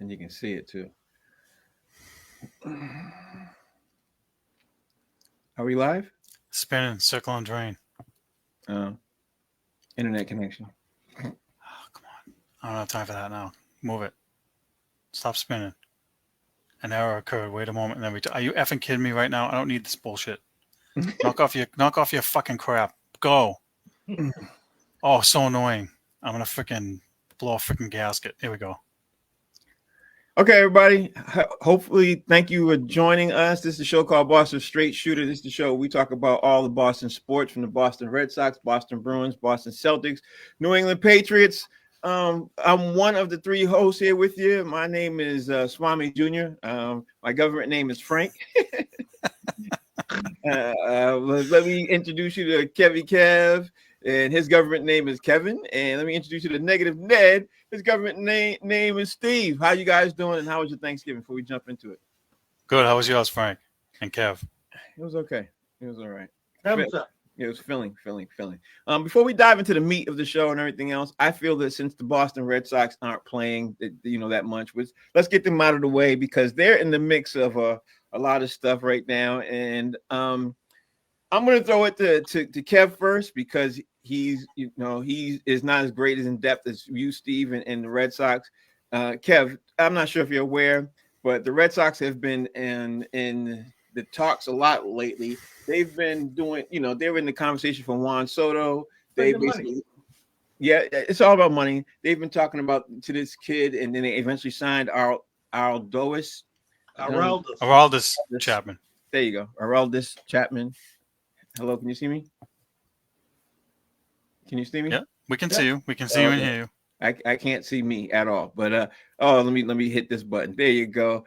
and you can see it too. Are we live? Spinning, circle and drain. Internet connection. Oh, come on. I don't have time for that now. Move it. Stop spinning. An error occurred. Wait a moment. And then are you effing kidding me right now? I don't need this bullshit. knock off your fucking crap. Go. Oh, so annoying. I'm gonna freaking blow a freaking gasket. Here we go. Okay, everybody. Hopefully, thank you for joining us. This is a show called Boston Straight Shooter. This is the show we talk about all the Boston sports, from the Boston Red Sox, Boston Bruins, Boston Celtics, New England Patriots. I'm one of the three hosts here with you. My name is Swami Jr. My government name is Frank. Let me introduce you to Kevy Kev, and his government name is Kevin. And let me introduce you to Negative Ned. His government name is Steve. How you guys doing, and how was your Thanksgiving before we jump into it? Good. How was yours, Frank and Kev? It was okay. It was all right. It was filling. Before we dive into the meat of the show and everything else, I feel that since the Boston Red Sox aren't playing, that much, let's get them out of the way, because they're in the mix of a lot of stuff right now. And I'm going to throw it to Kev first, because he is not as great as in depth as you, Steve, and the Red Sox. Kev, I'm not sure if you're aware, but the Red Sox have been in the talks a lot lately. They've been doing, they were in the conversation for Juan Soto. They basically, it's all about money. They've been talking about to this kid, and then they eventually signed Aroldis Chapman. There you go, Aroldis Chapman. Hello, can you see me? Can you see me? Yeah, we can see you. We can see you and hear you. I can't see me at all. But let me hit this button. There you go.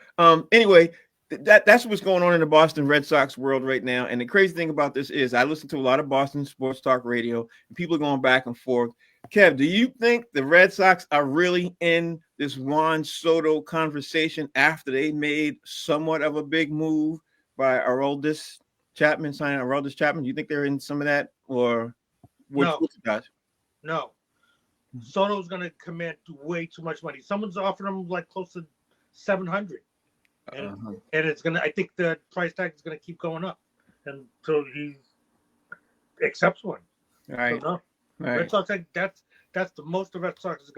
Anyway, that's what's going on in the Boston Red Sox world right now. And the crazy thing about this is I listen to a lot of Boston sports talk radio, and people are going back and forth. Kev, do you think the Red Sox are really in this Juan Soto conversation after they made somewhat of a big move by Aroldis Chapman, signing Aroldis Chapman? Do you think they're in some of that, or no? No. Soto's going to command way too much money. Someone's offering him like close to $700, and it's going to. I think the price tag is going to keep going up until he accepts one. Right. So, no. Right. Red Sox, that's the most the Red Sox is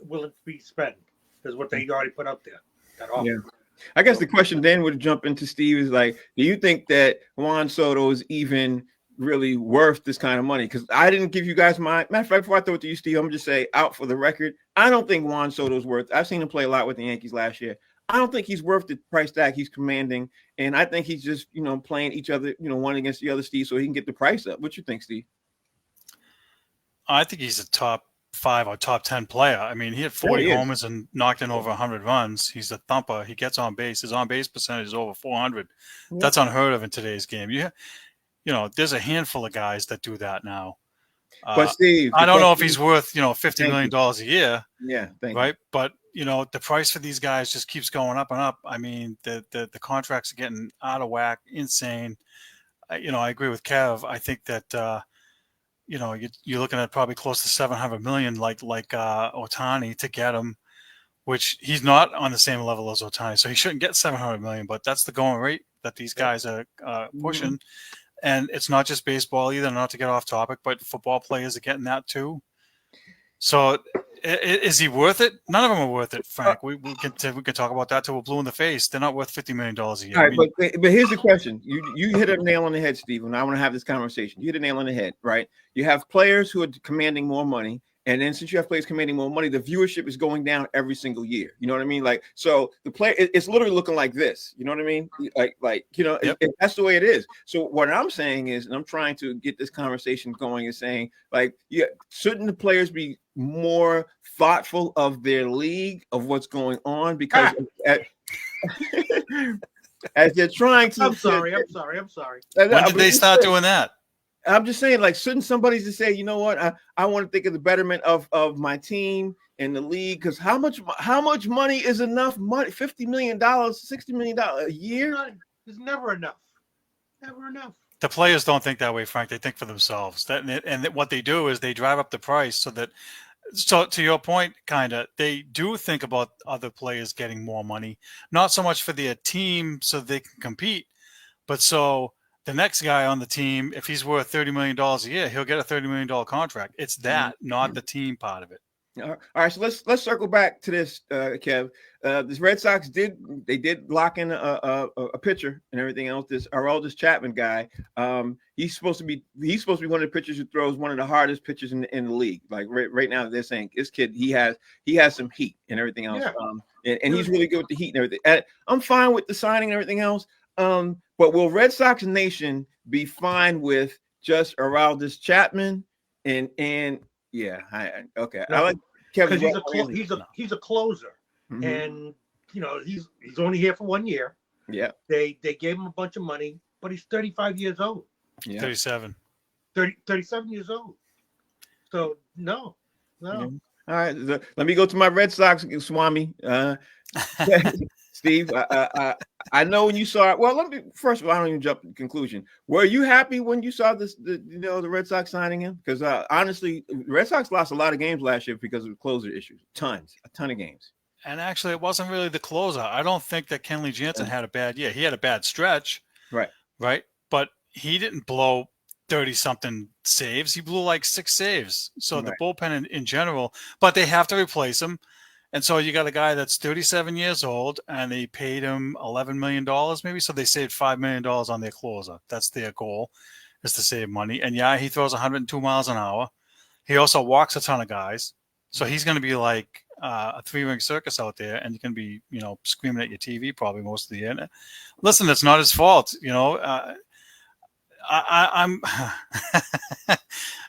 willing to be spent, is what they already put out there. That offer. Yeah. I guess the question then would jump into Steve is like, do you think that Juan Soto is even really worth this kind of money? Because I didn't give you guys my matter of fact. Before I throw it to you, Steve, I'm gonna just say out for the record, I don't think Juan Soto's worth. I've seen him play a lot with the Yankees last year. I don't think he's worth the price tag he's commanding, and I think he's just playing each other, one against the other, Steve, so he can get the price up. What you think, Steve? I think he's a top 5 or top 10 player. I mean, he had 40 homers and knocked in over 100 runs. He's a thumper. He gets on base. His on base percentage is over 400. Yeah. That's unheard of in today's game. There's a handful of guys that do that now. But Steve, I don't know if he's worth $50 million a year. Yeah, right. But the price for these guys just keeps going up and up. I mean, the contracts are getting out of whack, insane. I agree with Kev. I think that you're looking at probably close to $700 million, like Ohtani, to get him, which he's not on the same level as Ohtani, so he shouldn't get $700 million. But that's the going rate that these guys are pushing. And it's not just baseball either, not to get off topic, but football players are getting that too. So is he worth it? None of them are worth it, Frank. We can talk about that till we're blue in the face. They're not worth $50 million a year. All right, but here's the question. You hit a nail on the head, Steve, and I want to have this conversation. You hit a nail on the head, right? You have players who are commanding more money. And then since you have players commanding more money, the viewership is going down every single year. You know what I mean? Like, so the play, it's literally looking like this. You know what I mean? Yep. That's the way it is. So what I'm saying is, and I'm trying to get this conversation going, is saying, like, shouldn't the players be more thoughtful of their league, of what's going on? Because as they're trying to. I'm sorry. When did they start doing that? I'm just saying, like, shouldn't somebody just say, you know what, I want to think of the betterment of my team and the league? Because how much money is enough money? $50 million, $60 million a year? It's never enough. Never enough. The players don't think that way, Frank. They think for themselves. And what they do is they drive up the price so that So to your point, kind of, they do think about other players getting more money, not so much for their team so they can compete, but so the next guy on the team, if he's worth $30 million a year, he'll get a $30 million contract. It's that, not the team part of it. All right, so let's circle back to this, Kev. This Red Sox did lock in a pitcher and everything else. This Aroldis Chapman guy, he's supposed to be one of the pitchers who throws one of the hardest pitches in the league. Like right now, they're saying this kid he has some heat and everything else. Yeah. And he's really good with the heat and everything. And I'm fine with the signing and everything else. But will Red Sox Nation be fine with just Aroldis Chapman and yeah, okay. No, I like Kevin. He's a closer, and he's only here for 1 year. Yeah, they gave him a bunch of money, but he's 35 years old. Yeah, 37 years old. So no. Yeah. All right, let me go to my Red Sox, Swami. Steve, I know when you saw it. Well, first of all, I don't even jump to the conclusion. Were you happy when you saw this? The Red Sox signing him? Because honestly, the Red Sox lost a lot of games last year because of closer issues. A ton of games. And actually, it wasn't really the closer. I don't think that Kenley Jansen had a bad year. He had a bad stretch, right? But he didn't blow 30-something saves. He blew like 6 saves. So the bullpen in general. But they have to replace him. And so you got a guy that's 37 years old, and they paid him $11 million maybe. So they saved $5 million on their closer. That's their goal, is to save money. And yeah, he throws 102 miles an hour. He also walks a ton of guys. So he's going to be like a 3-ring circus out there, and you can be, screaming at your TV probably most of the year. Listen, it's not his fault. I'm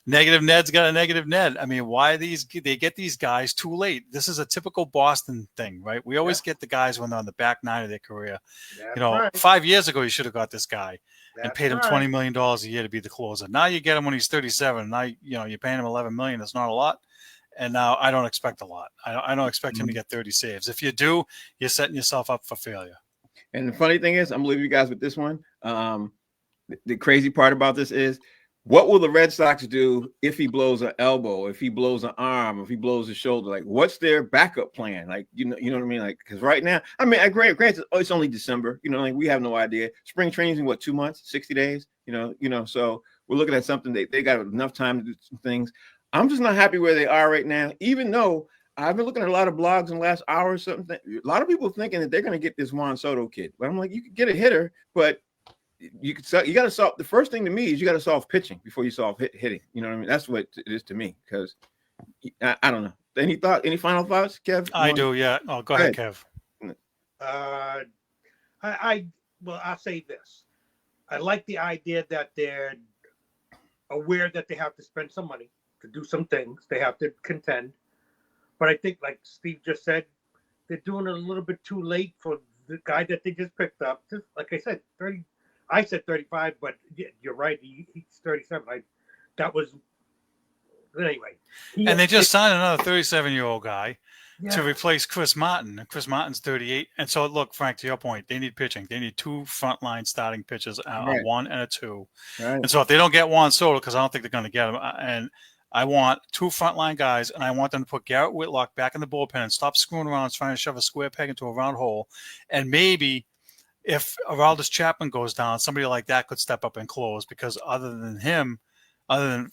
negative Ned's got a negative Ned. I mean, why they get these guys too late? This is a typical Boston thing, right? We always get the guys when they're on the back 9 of their career. That's 5 years ago, you should have got this guy and paid him $20 million a year to be the closer. Now you get him when he's 37. Now, you're paying him $11 million. That's not a lot. And now I don't expect a lot. I don't expect him to get 30 saves. If you do, you're setting yourself up for failure. And the funny thing is, I'm leaving you guys with this one. The crazy part about this is, what will the Red Sox do if he blows an elbow, if he blows an arm, if he blows a shoulder? Like, what's their backup plan? Like, you know what I mean? Like, because right now, I mean, granted, it's only December. Like we have no idea. Spring training's in 2 months, 60 days. So we're looking at something they got enough time to do some things. I'm just not happy where they are right now, even though I've been looking at a lot of blogs in the last hour or something. A lot of people thinking that they're going to get this Juan Soto kid. But I'm like, you could get a hitter, but you got to solve. The first thing to me is you got to solve pitching before you solve hitting. You know what I mean? That's what it is to me. Because I don't know. Any final thoughts, Kev? I do. Yeah. Oh, go ahead, Kev. I'll say this. I like the idea that they're aware that they have to spend some money to do some things. They have to contend. But I think, like Steve just said, they're doing it a little bit too late for the guy that they just picked up. Just like I said, 30. I said 35, but you're right. He's 37. That was anyway. And they just signed another 37-year-old guy to replace Chris Martin. And Chris Martin's 38. And so, look, Frank, to your point, they need pitching. They need 2 frontline starting pitchers, a 1 and a 2. Right. And so if they don't get Juan Soto, because I don't think they're going to get him, and I want 2 frontline guys, and I want them to put Garrett Whitlock back in the bullpen and stop screwing around trying to shove a square peg into a round hole. And maybe if Aroldis Chapman goes down, somebody like that could step up and close, because other than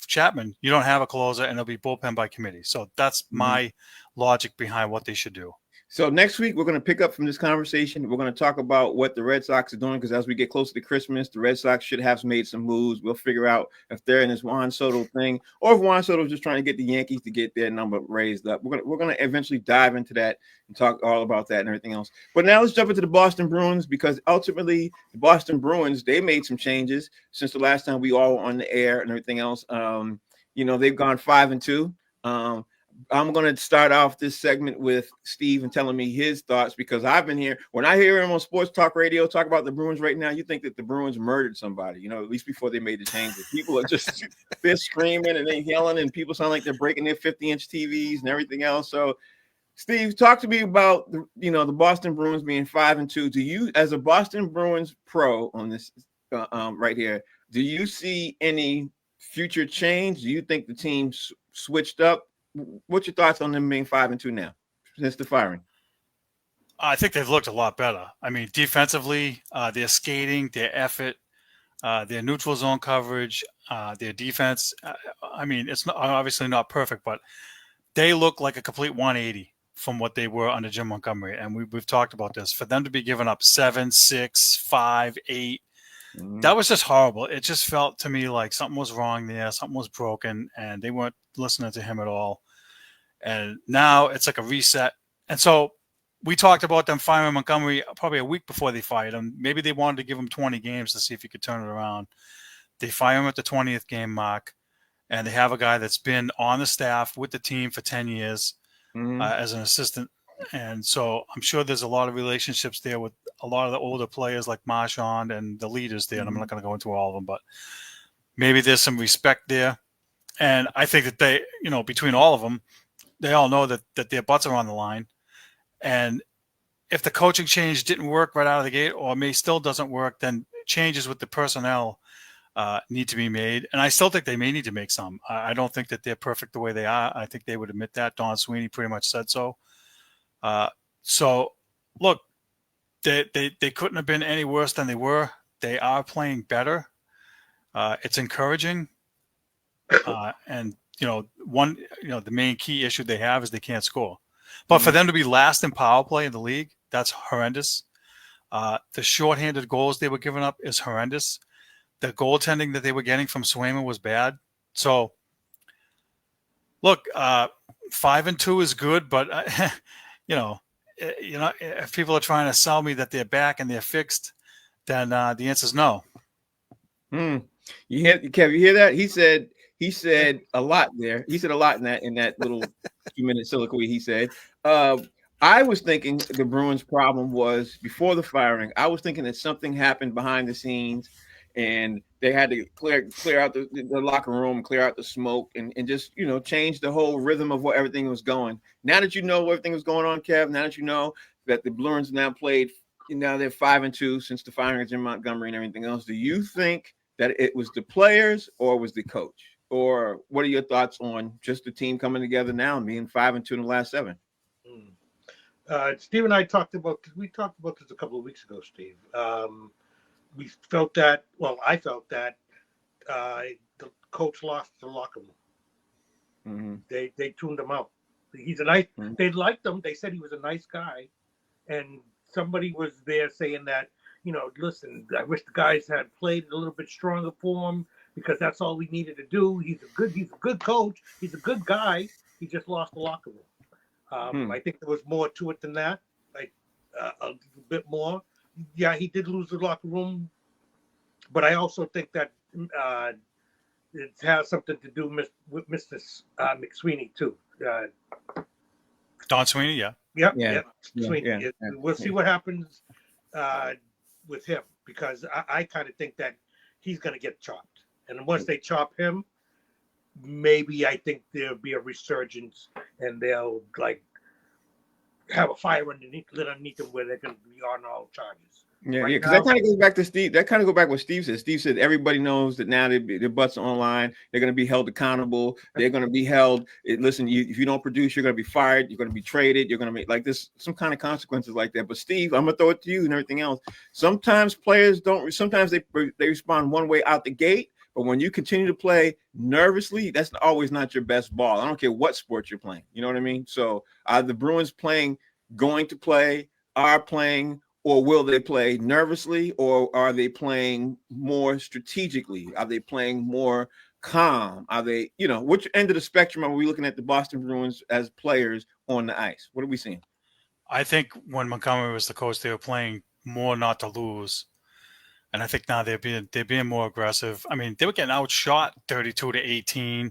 Chapman, you don't have a closer, and it'll be bullpen by committee. So that's my logic behind what they should do. So next week, we're going to pick up from this conversation. We're going to talk about what the Red Sox are doing, because as we get closer to Christmas, the Red Sox should have made some moves. We'll figure out if they're in this Juan Soto thing, or if Juan Soto is just trying to get the Yankees to get their number raised up. We're going to eventually dive into that and talk all about that and everything else. But now let's jump into the Boston Bruins, because ultimately the Boston Bruins, they made some changes since the last time we all were on the air and everything else. They've gone 5-2. I'm going to start off this segment with Steve and telling me his thoughts, because I've been here. When I hear him on sports talk radio talk about the Bruins right now, you think that the Bruins murdered somebody, at least before they made the changes. People are just they're screaming and they're yelling, and people sound like they're breaking their 50-inch TVs and everything else. So, Steve, talk to me about the Boston Bruins being 5-2. Do you, as a Boston Bruins pro on this right here, do you see any future change? Do you think the team switched up what's your thoughts on them being 5-2 now since the firing? I think they've looked a lot better. I mean, defensively, their skating, their effort, their neutral zone coverage, their defense. I mean, it's not, obviously not perfect, but they look like a complete 180 from what they were under Jim Montgomery. And we've talked about this. For them to be giving up 7, 6, 5, 8, that was just horrible. It just felt to me like something was wrong there, something was broken, and they weren't listening to him at all. And now it's like a reset. And so we talked about them firing Montgomery probably a week before they fired him. Maybe they wanted to give him 20 games to see if he could turn it around. They fire him at the 20th game mark, and they have a guy that's been on the staff with the team for 10 years as an assistant. And so I'm sure there's a lot of relationships there with a lot of the older players like Marchand and the leaders there. And I'm not going to go into all of them, but maybe there's some respect there. And I think that they, between all of them, they all know that their butts are on the line. And if the coaching change didn't work right out of the gate, or still doesn't work, then changes with the personnel need to be made. And I still think they may need to make some. I don't think that they're perfect the way they are. I think they would admit that. Don Sweeney pretty much said so. So, look, they couldn't have been any worse than they were. They are playing better. It's encouraging. And, the main key issue they have is they can't score. But for them to be last in power play in the league, that's horrendous. The shorthanded goals they were giving up is horrendous. The goaltending that they were getting from Swayman was bad. So, look, 5-2 is good, but if people are trying to sell me that they're back and they're fixed, then the answer is no. You hear, Kev? You hear that? He said a lot there. He said a lot in that little 2-minute soliloquy. He said, I was thinking the Bruins' problem was before the firing. I was thinking that something happened behind the scenes, and they had to clear out the locker room, clear out the smoke, and just change the whole rhythm of what everything was going. Now that you know everything was going on, Kev, now that you know that the Bruins now played, now they're 5-2 since the firing of Jim Montgomery and everything else. Do you think that it was the players or was the coach? Or what are your thoughts on just the team coming together now and being 5-2 in the last 7? Steve and I talked about this a couple of weeks ago, Steve. We felt that. Well, I felt that the coach lost the locker room. They tuned him out. He's a nice. They liked him. They said he was a nice guy, and somebody was there saying that listen, I wish the guys had played a little bit stronger for him, because that's all we needed to do. He's a good coach. He's a good guy. He just lost the locker room. I think there was more to it than that, like a bit more. Yeah, he did lose the locker room, but I also think that it has something to do with Mr. McSweeney too. Don Sweeney, yeah. Yep. Sweeney. Yeah. We'll see what happens with him, because I kind of think that he's going to get chopped. And once they chop him, maybe I think there'll be a resurgence, and they'll have a fire underneath them where they're going to be on all charges. Because that kind of goes back to Steve. That kind of go back to what Steve said. Steve said everybody knows that now their butts are online. They're going to be held accountable. They're going to be held. Listen, if you don't produce, you're going to be fired. You're going to be traded. You're going to make this some kind of consequences like that. But Steve, I'm going to throw it to you and everything else. Sometimes players don't. Sometimes they respond one way out the gate. But when you continue to play nervously, that's always not your best ball. I don't care what sport you're playing. You know what I mean? So are the Bruins going to play, are playing, or will they play nervously, or are they playing more strategically? Are they playing more calm? Are they, which end of the spectrum are we looking at the Boston Bruins as players on the ice? What are we seeing? I think when Montgomery was the coach, they were playing more not to lose. And I think now they're being more aggressive. I mean, they were getting outshot 32-18,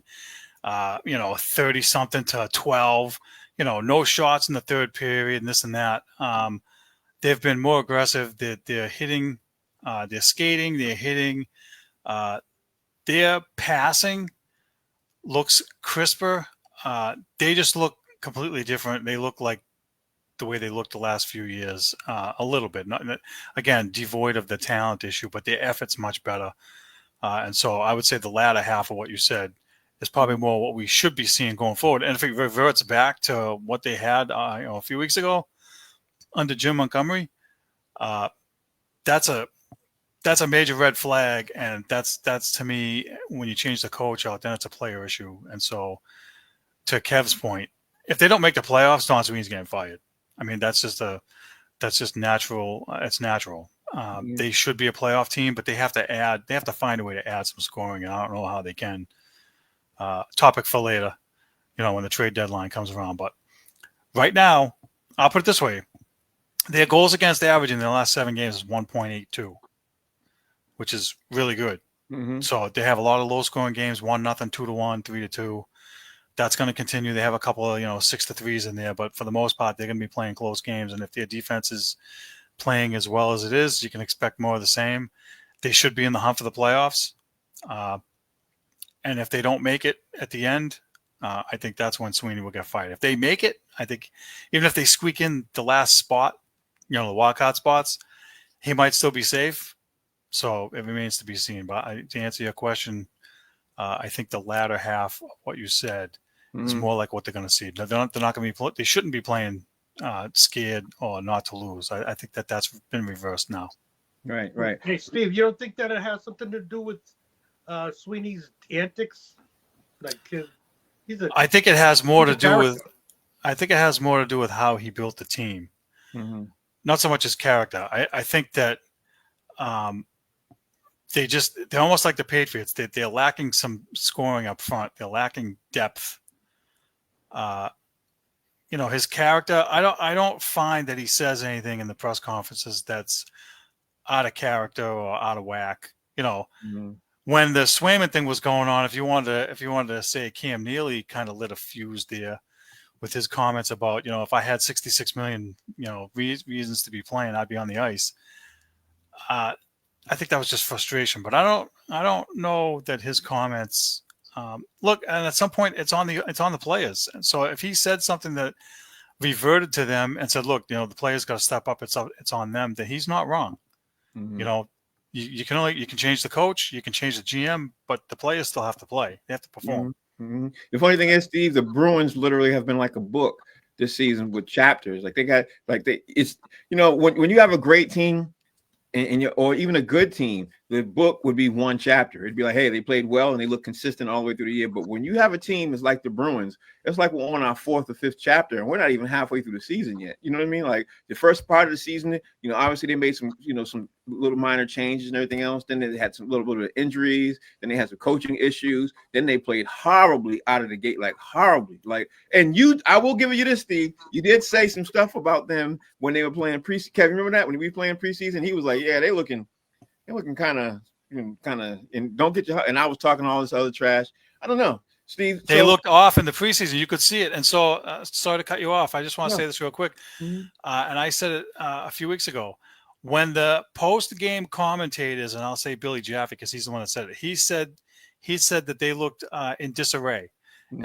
30-something to 12, no shots in the third period and this and that. They've been more aggressive. They're hitting, they're skating, they're hitting. Their passing looks crisper. They just look completely different. They look like the way they looked the last few years, a little bit. Not, again, devoid of the talent issue, but their effort's much better. And so I would say the latter half of what you said is probably more what we should be seeing going forward. And if it reverts back to what they had, a few weeks ago under Jim Montgomery, that's a major red flag. And that's to me, when you change the coach out, then it's a player issue. And so, to Kev's point, if they don't make the playoffs, Don Sweeney's getting fired. I mean, that's just natural. It's natural. They should be a playoff team, but they have to find a way to add some scoring, and I don't know how they can. Topic for later, when the trade deadline comes around. But right now, I'll put it this way: their goals against average in their last 7 games is 1.82, which is really good. Mm-hmm. So they have a lot of low-scoring games: 1-0, 2-1, 3-2. That's going to continue. They have a couple of 6-3s in there, but for the most part, they're going to be playing close games. And if their defense is playing as well as it is, you can expect more of the same. They should be in the hunt for the playoffs. And if they don't make it at the end, I think that's when Sweeney will get fired. If they make it, I think even if they squeak in the last spot, the wildcard spots, he might still be safe. So it remains to be seen. But to answer your question, I think the latter half of what you said is more like what they're going to see. They're not going to be. They shouldn't be playing scared or not to lose. I think that's been reversed now. Right. Hey, Steve, you don't think that it has something to do with Sweeney's antics? I think it has more to do with. I think it has more to do with how he built the team, not so much his character. I think that they're almost like the Patriots. They're lacking some scoring up front. They're lacking depth. His character. I don't find that he says anything in the press conferences that's out of character or out of whack. When the Swayman thing was going on, if you wanted to say Cam Neely kind of lit a fuse there with his comments about, if I had 66 million, reasons to be playing, I'd be on the ice. I think that was just frustration, but I don't know that his comments look, and at some point it's on the players. And so if he said something that reverted to them and said, look, the players got to step up, it's on them, then he's not wrong. You can change the coach, you can change the GM, but the players still have to play. They have to perform. Mm-hmm. The funny thing is, Steve, the Bruins literally have been like a book this season with chapters. Like when you have a great team or even a good team, the book would be one chapter. It'd be like, hey, they played well and they look consistent all the way through the year. But when you have a team that's like the Bruins, it's like we're on our 4th or 5th chapter and we're not even halfway through the season yet. You know what I mean? Like the first part of the season, obviously they made some little minor changes and everything else. Then they had some little bit of injuries. Then they had some coaching issues. Then they played horribly out of the gate, like horribly. I will give you this, Steve. You did say some stuff about them when they were playing preseason. Kevin, remember that when we were playing preseason? He was like, yeah, they're looking kind of, and don't get your. And I was talking all this other trash. I don't know, Steve. They looked off in the preseason. You could see it. And so, sorry to cut you off. I just want to say this real quick. And I said it a few weeks ago. When the post-game commentators, and I'll say Billy Jaffe because he's the one that said it, he said that they looked in disarray.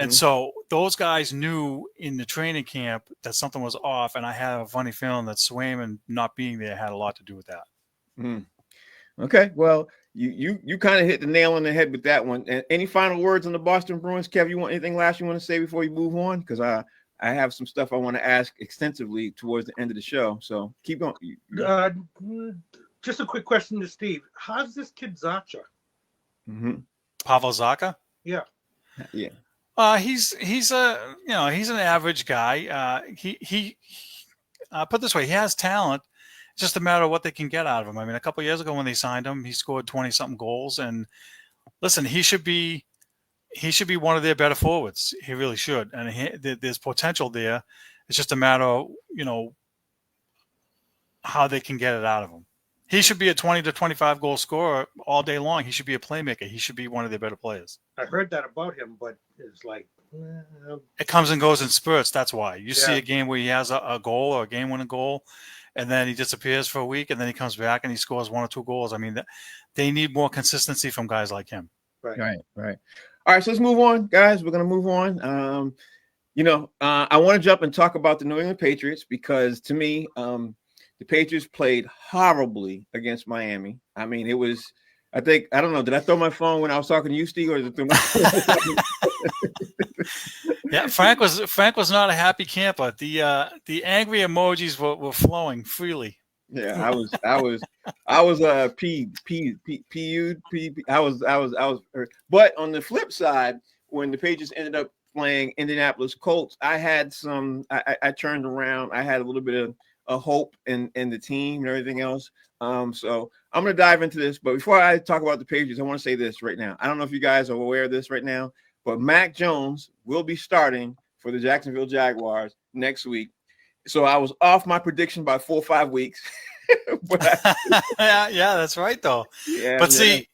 And so those guys knew in the training camp that something was off, and I have a funny feeling that Swayman not being there had a lot to do with that. Okay, well, you kind of hit the nail on the head with that one. And any final words on the Boston Bruins, Kev? You want anything last you want to say before you move on? Because I have some stuff I want to ask extensively towards the end of the show. So keep going. Just a quick question to Steve. How's this kid Zacha? Pavel Zacha? Yeah. He's an average guy. He put it this way, he has talent. It's just a matter of what they can get out of him. I mean, a couple of years ago when they signed him, he scored 20-something goals. And listen, he should be one of their better forwards. He really should. And there's potential there. It's just a matter of, how they can get it out of him. He should be a 20 to 25 goal scorer all day long. He should be a playmaker. He should be one of their better players. I heard that about him, but it's like... It comes and goes in spurts. That's why. You see a game where he has a goal or a game-winning goal, and then he disappears for a week, and then he comes back and he scores 1 or 2 goals. I mean, they need more consistency from guys like him. Right. All right, so let's move on, guys. We're going to move on. I want to jump and talk about the New England Patriots because, to me, the Patriots played horribly against Miami. I mean, it was I don't know. Did I throw my phone when I was talking to you, Steve, or is it through my? Yeah, Frank was not a happy camper. The angry emojis were flowing freely. Yeah, I was but on the flip side, when the Patriots ended up playing Indianapolis Colts, I had I turned around. I had a little bit of a hope in the team and everything else. So I'm gonna dive into this, but before I talk about the Patriots, I want to say this right now. I don't know if you guys are aware of this right now, but Mac Jones will be starting for the Jacksonville Jaguars next week. So I was off my prediction by 4 or 5 weeks. Yeah, that's right though. Yeah, but see,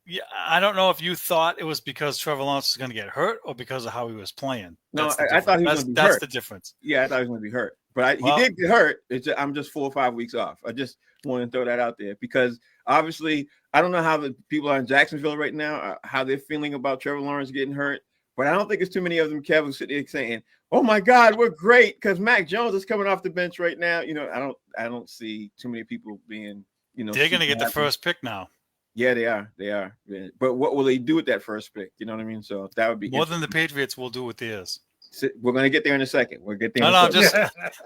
yeah, I don't know if you thought it was because Trevor Lawrence was going to get hurt or because of how he was playing. No, I thought he was going to be hurt. That's the difference. Yeah, I thought he was going to be hurt, but he did get hurt. I'm just 4 or 5 weeks off. I just want to throw that out there because obviously I don't know how the people are in Jacksonville right now, how they're feeling about Trevor Lawrence getting hurt. But I don't think it's too many of them, Kevin, sitting there saying, "Oh my God, we're great," because Mac Jones is coming off the bench right now. I don't see too many people being, they're going to get the first pick now. Yeah, they are. Yeah. But what will they do with that first pick? You know what I mean? So that would be more than the Patriots will do with theirs. We're going to get there in a second. We'll get there. No, just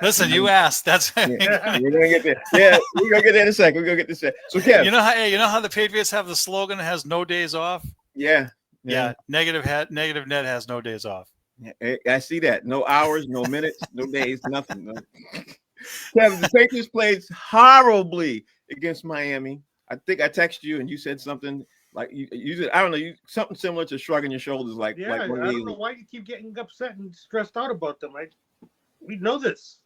listen. You asked. That's we're going to get there. Yeah, we're going to get there in a second. We're going to get this. So, Kev, you know how the Patriots have the slogan that has no days off. Yeah. Negative net has no days off. Yeah, I see that. No hours, no minutes, no days, nothing. No. Kevin, the Patriots played horribly against Miami. I think I texted you and you said something like you said, I don't know, something similar to shrugging your shoulders, like I don't know why you keep getting upset and stressed out about them. We know this.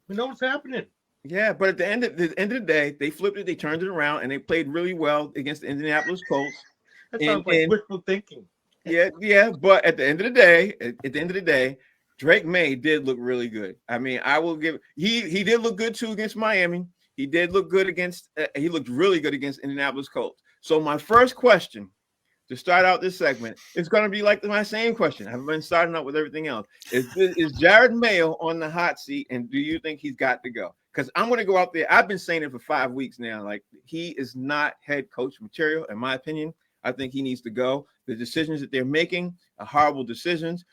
We know what's happening. Yeah, but at the end of the day, they flipped it, they turned it around, and they played really well against the Indianapolis Colts. That sounds like wishful thinking. Yeah. But at the end of the day, Drake May did look really good. I mean, I will give he did look good too against Miami. He did look good against. He looked really good against Indianapolis Colts. So my first question to start out this segment is going to be like my same question. I've been starting out with everything else. Is Jared Mayo on the hot seat, and do you think he's got to go? Because I'm going to go out there. I've been saying it for 5 weeks now. Like, he is not head coach material, in my opinion. I think he needs to go. The decisions that they're making are horrible decisions.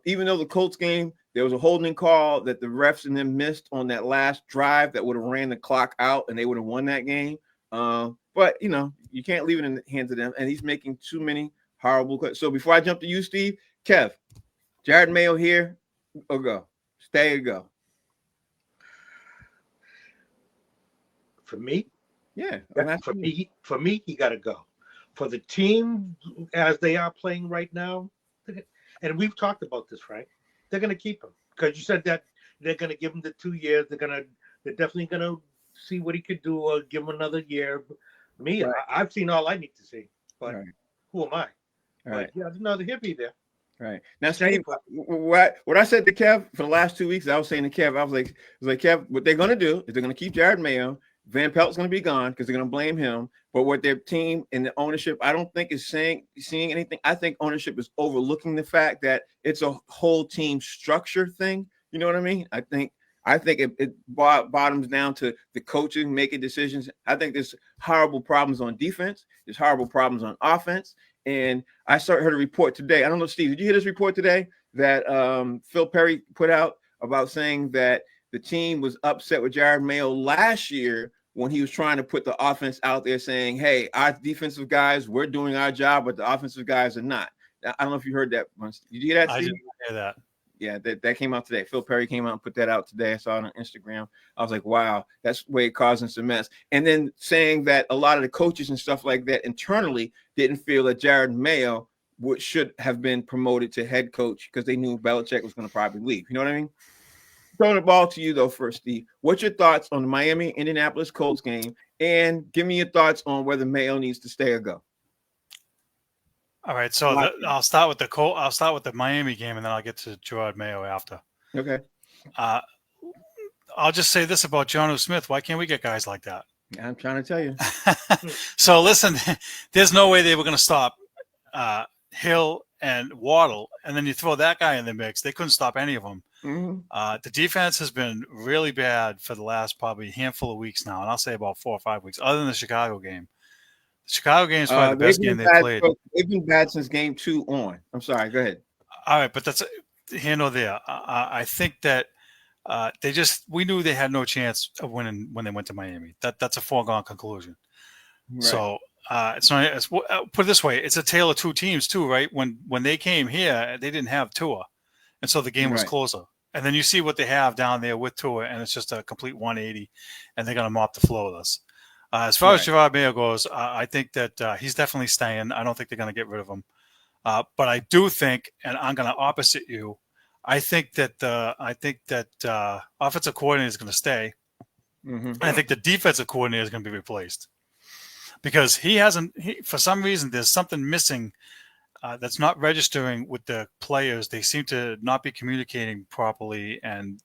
Even though the Colts game, there was a holding call that the refs and them missed on that last drive that would have ran the clock out and they would have won that game. But, you can't leave it in the hands of them. And he's making too many horrible cuts. So before I jump to you, Steve, Kev, Jared Mayo here or go? Stay or go? For me? Yeah. For me, he got to go. For the team as they are playing right now, and we've talked about this, Frank, they're going to keep him because you said that they're going to give him the 2 years. They're definitely going to see what he could do or give him another year. Me, right. I've seen all I need to see, but who am I? Right. Yeah, no, he'll be there. Right. Now, Steve, what I said to Kev for the last 2 weeks, I was saying to Kev, I was like, Kev, what they're going to do is they're going to keep Jared Mayo. Van Pelt's going to be gone because they're going to blame him. But what their team and the ownership, I don't think is seeing anything. I think ownership is overlooking the fact that it's a whole team structure thing. You know what I mean? I think it bottoms down to the coaching making decisions. I think there's horrible problems on defense. There's horrible problems on offense. And I heard a report today. I don't know, Steve, did you hear this report today that Phil Perry put out about saying that the team was upset with Jared Mayo last year when he was trying to put the offense out there saying, hey, our defensive guys, we're doing our job, but the offensive guys are not. I don't know if you heard that once. Did you hear that, Steve? I didn't hear that. Yeah, that came out today. Phil Perry came out and put that out today. I saw it on Instagram. I was like, wow, that's way causing some mess. And then saying that a lot of the coaches and stuff like that internally didn't feel that Jared Mayo should have been promoted to head coach because they knew Belichick was going to probably leave. You know what I mean? Throwing the ball to you, though, first, Steve. What's your thoughts on the Miami-Indianapolis Colts game? And give me your thoughts on whether Mayo needs to stay or go. All right, so I'll start with the Miami game, and then I'll get to Gerard Mayo after. Okay. I'll just say this about Jonnu Smith. Why can't we get guys like that? I'm trying to tell you. So, listen, there's no way they were going to stop Hill and Waddle, and then you throw that guy in the mix. They couldn't stop any of them. Mm-hmm. The defense has been really bad for the last probably handful of weeks now, and I'll say about 4 or 5 weeks, other than the Chicago game. Chicago game is probably the best game they played. They've been bad since game 2 on. I'm sorry. Go ahead. All right, but that's here nor there. I think that we knew they had no chance of winning when they went to Miami. That's a foregone conclusion. Right. So it's not. Put it this way: it's a tale of two teams too, right? When they came here, they didn't have Tua, and so the game was closer. And then you see what they have down there with Tua, and it's just a complete 180, and they're going to mop the floor with us. As far as Gerard Mayo goes, I think that he's definitely staying. I don't think they're going to get rid of him. But I do think, and I'm going to opposite you, I think that offensive coordinator is going to stay. Mm-hmm. I think the defensive coordinator is going to be replaced because for some reason, there's something missing that's not registering with the players. They seem to not be communicating properly, and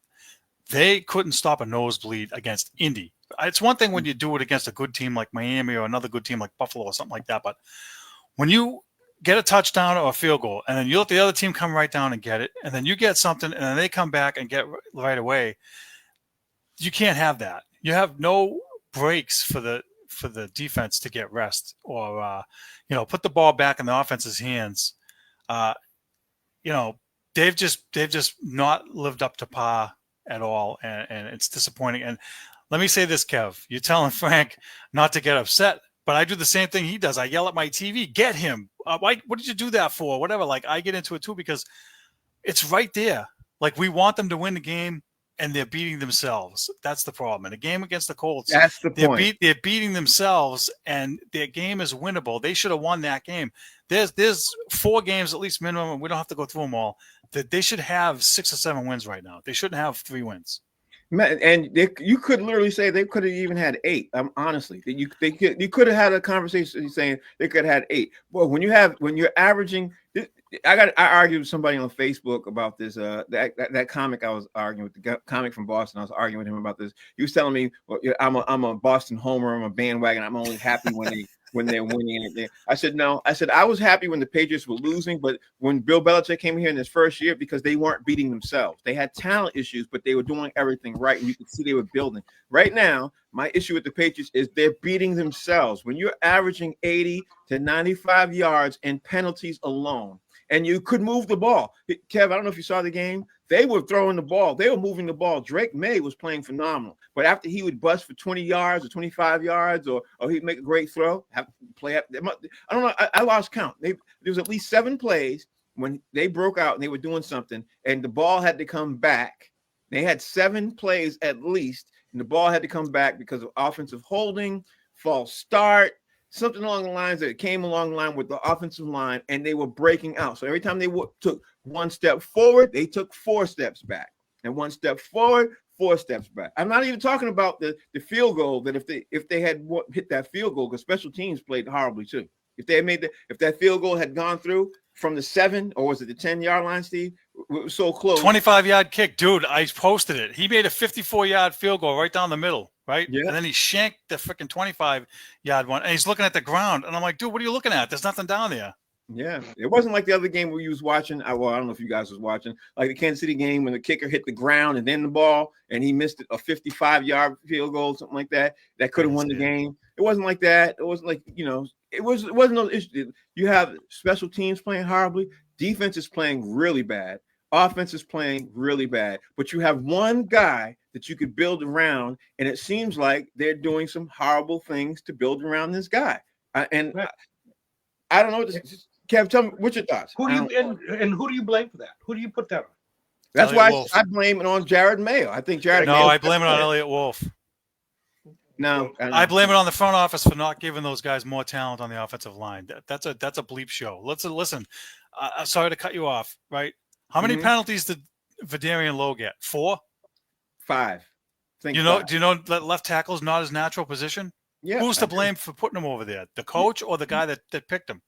they couldn't stop a nosebleed against Indy. It's one thing when you do it against a good team like Miami or another good team like Buffalo or something like that, but when you get a touchdown or a field goal, and then you let the other team come right down and get it, and then you get something, and then they come back and get right away, you can't have that. You have no breaks for the defense to get rest or put the ball back in the offense's hands. They've just not lived up to par at all, and it's disappointing. And let me say this, Kev, you're telling Frank not to get upset, but I do the same thing he does. I yell at my TV, get him. What did you do that for? Whatever. Like, I get into it too because it's right there. Like, we want them to win the game, and they're beating themselves. That's the problem. In a game against the Colts, that's the point. They're beating themselves, and their game is winnable. They should have won that game. There's 4 games at least minimum, and we don't have to go through them all, that they should have 6 or 7 wins right now. They shouldn't have 3 wins. And you could literally say they could have even had 8. Honestly, you could have had a conversation saying they could have had 8. Well, when you're averaging, I argued with somebody on Facebook about this. That comic I was arguing with, the comic from Boston. I was arguing with him about this. He was telling me, well, I'm a Boston homer. I'm a bandwagon. I'm only happy when they're winning anything. I said, no. I said, I was happy when the Patriots were losing, but when Bill Belichick came here in his first year, because they weren't beating themselves. They had talent issues, but they were doing everything right, and you could see they were building. Right now, my issue with the Patriots is they're beating themselves. When you're averaging 80 to 95 yards and penalties alone, and you could move the ball. Kev, I don't know if you saw the game. They were throwing the ball. They were moving the ball. Drake May was playing phenomenal. But after he would bust for 20 yards or 25 yards or he'd make a great throw, have to play up. I don't know. I lost count. There was at least 7 plays when they broke out and they were doing something, and the ball had to come back. They had 7 plays at least, and the ball had to come back because of offensive holding, false start, something along the lines that came along the line with the offensive line, and they were breaking out. So every time they took 1 step forward, they took 4 steps back, and 1 step forward, 4 steps back. I'm not even talking about the field goal. That if they had hit that field goal, because special teams played horribly too. If that field goal had gone through from the 7 or was it the 10-yard line, Steve? It was so close. 25-yard kick, dude. I posted it. He made a 54-yard field goal right down the middle. Right? Yeah. And then he shanked the freaking 25-yard one, and he's looking at the ground. And I'm like, dude, what are you looking at? There's nothing down there. Yeah. It wasn't like the other game where you was watching. I don't know if you guys was watching, like the Kansas City game when the kicker hit the ground and then the ball, and he missed a 55-yard field goal, something like that. That could have won the game. It wasn't like that. It wasn't like, it wasn't no issue. You have special teams playing horribly. Defense is playing really bad. Offense is playing really bad, but you have one guy that you could build around, and it seems like they're doing some horrible things to build around this guy. I don't know. Kev, tell me, what's your thoughts? Who do you blame for that? Who do you put that on? That's why I blame it on Jared Mayo. I think Jared. No, I blame it on Elliott Wolf. No, I blame it on the front office for not giving those guys more talent on the offensive line. That's a bleep show. Listen. Sorry to cut you off. Right. How many penalties did Vidarian Lowe get? 4? 5. Do you know that left tackle is not his natural position? Yeah. Who's to blame for putting him over there? The coach or the guy that picked him?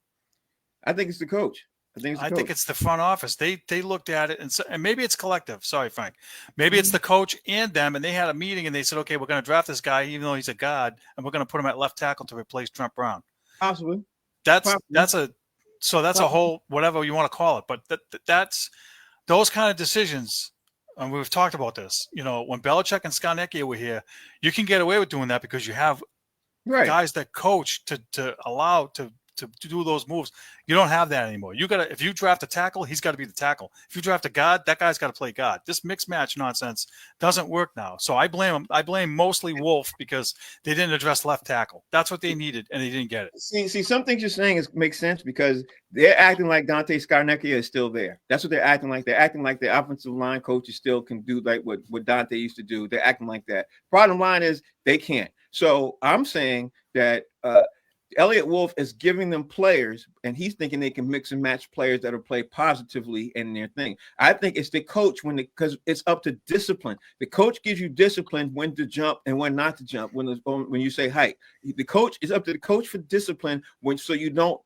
I think it's the coach. I think it's the front office. They looked at it and maybe it's collective. Sorry, Frank. Maybe it's the coach and them, and they had a meeting and they said, okay, we're going to draft this guy even though he's a god, and we're going to put him at left tackle to replace Trent Brown. Possibly. That's a whole whatever you want to call it, but that's those kind of decisions. And we've talked about this. When Belichick and Skarnecchia were here, you can get away with doing that because you have Right. guys that coach to allow to do those moves. You don't have that anymore. If you draft a tackle, he's got to be the tackle. If you draft a guard, that guy's got to play guard. This mix match nonsense doesn't work now. So I blame him. I blame mostly Wolf because they didn't address left tackle. That's what they needed, and they didn't get it. See, some things you're saying makes sense because they're acting like Dante Scarnecchia is still there. That's what they're acting like. They're acting like the offensive line coaches still can do like what Dante used to do. They're acting like that. Bottom line is they can't. So I'm saying that Elliott Wolf is giving them players, and he's thinking they can mix and match players that will play positively in their thing. I think it's the coach because it's up to discipline. The coach gives you discipline when to jump and when not to jump. When you say hike, the coach is up to the coach for discipline so you don't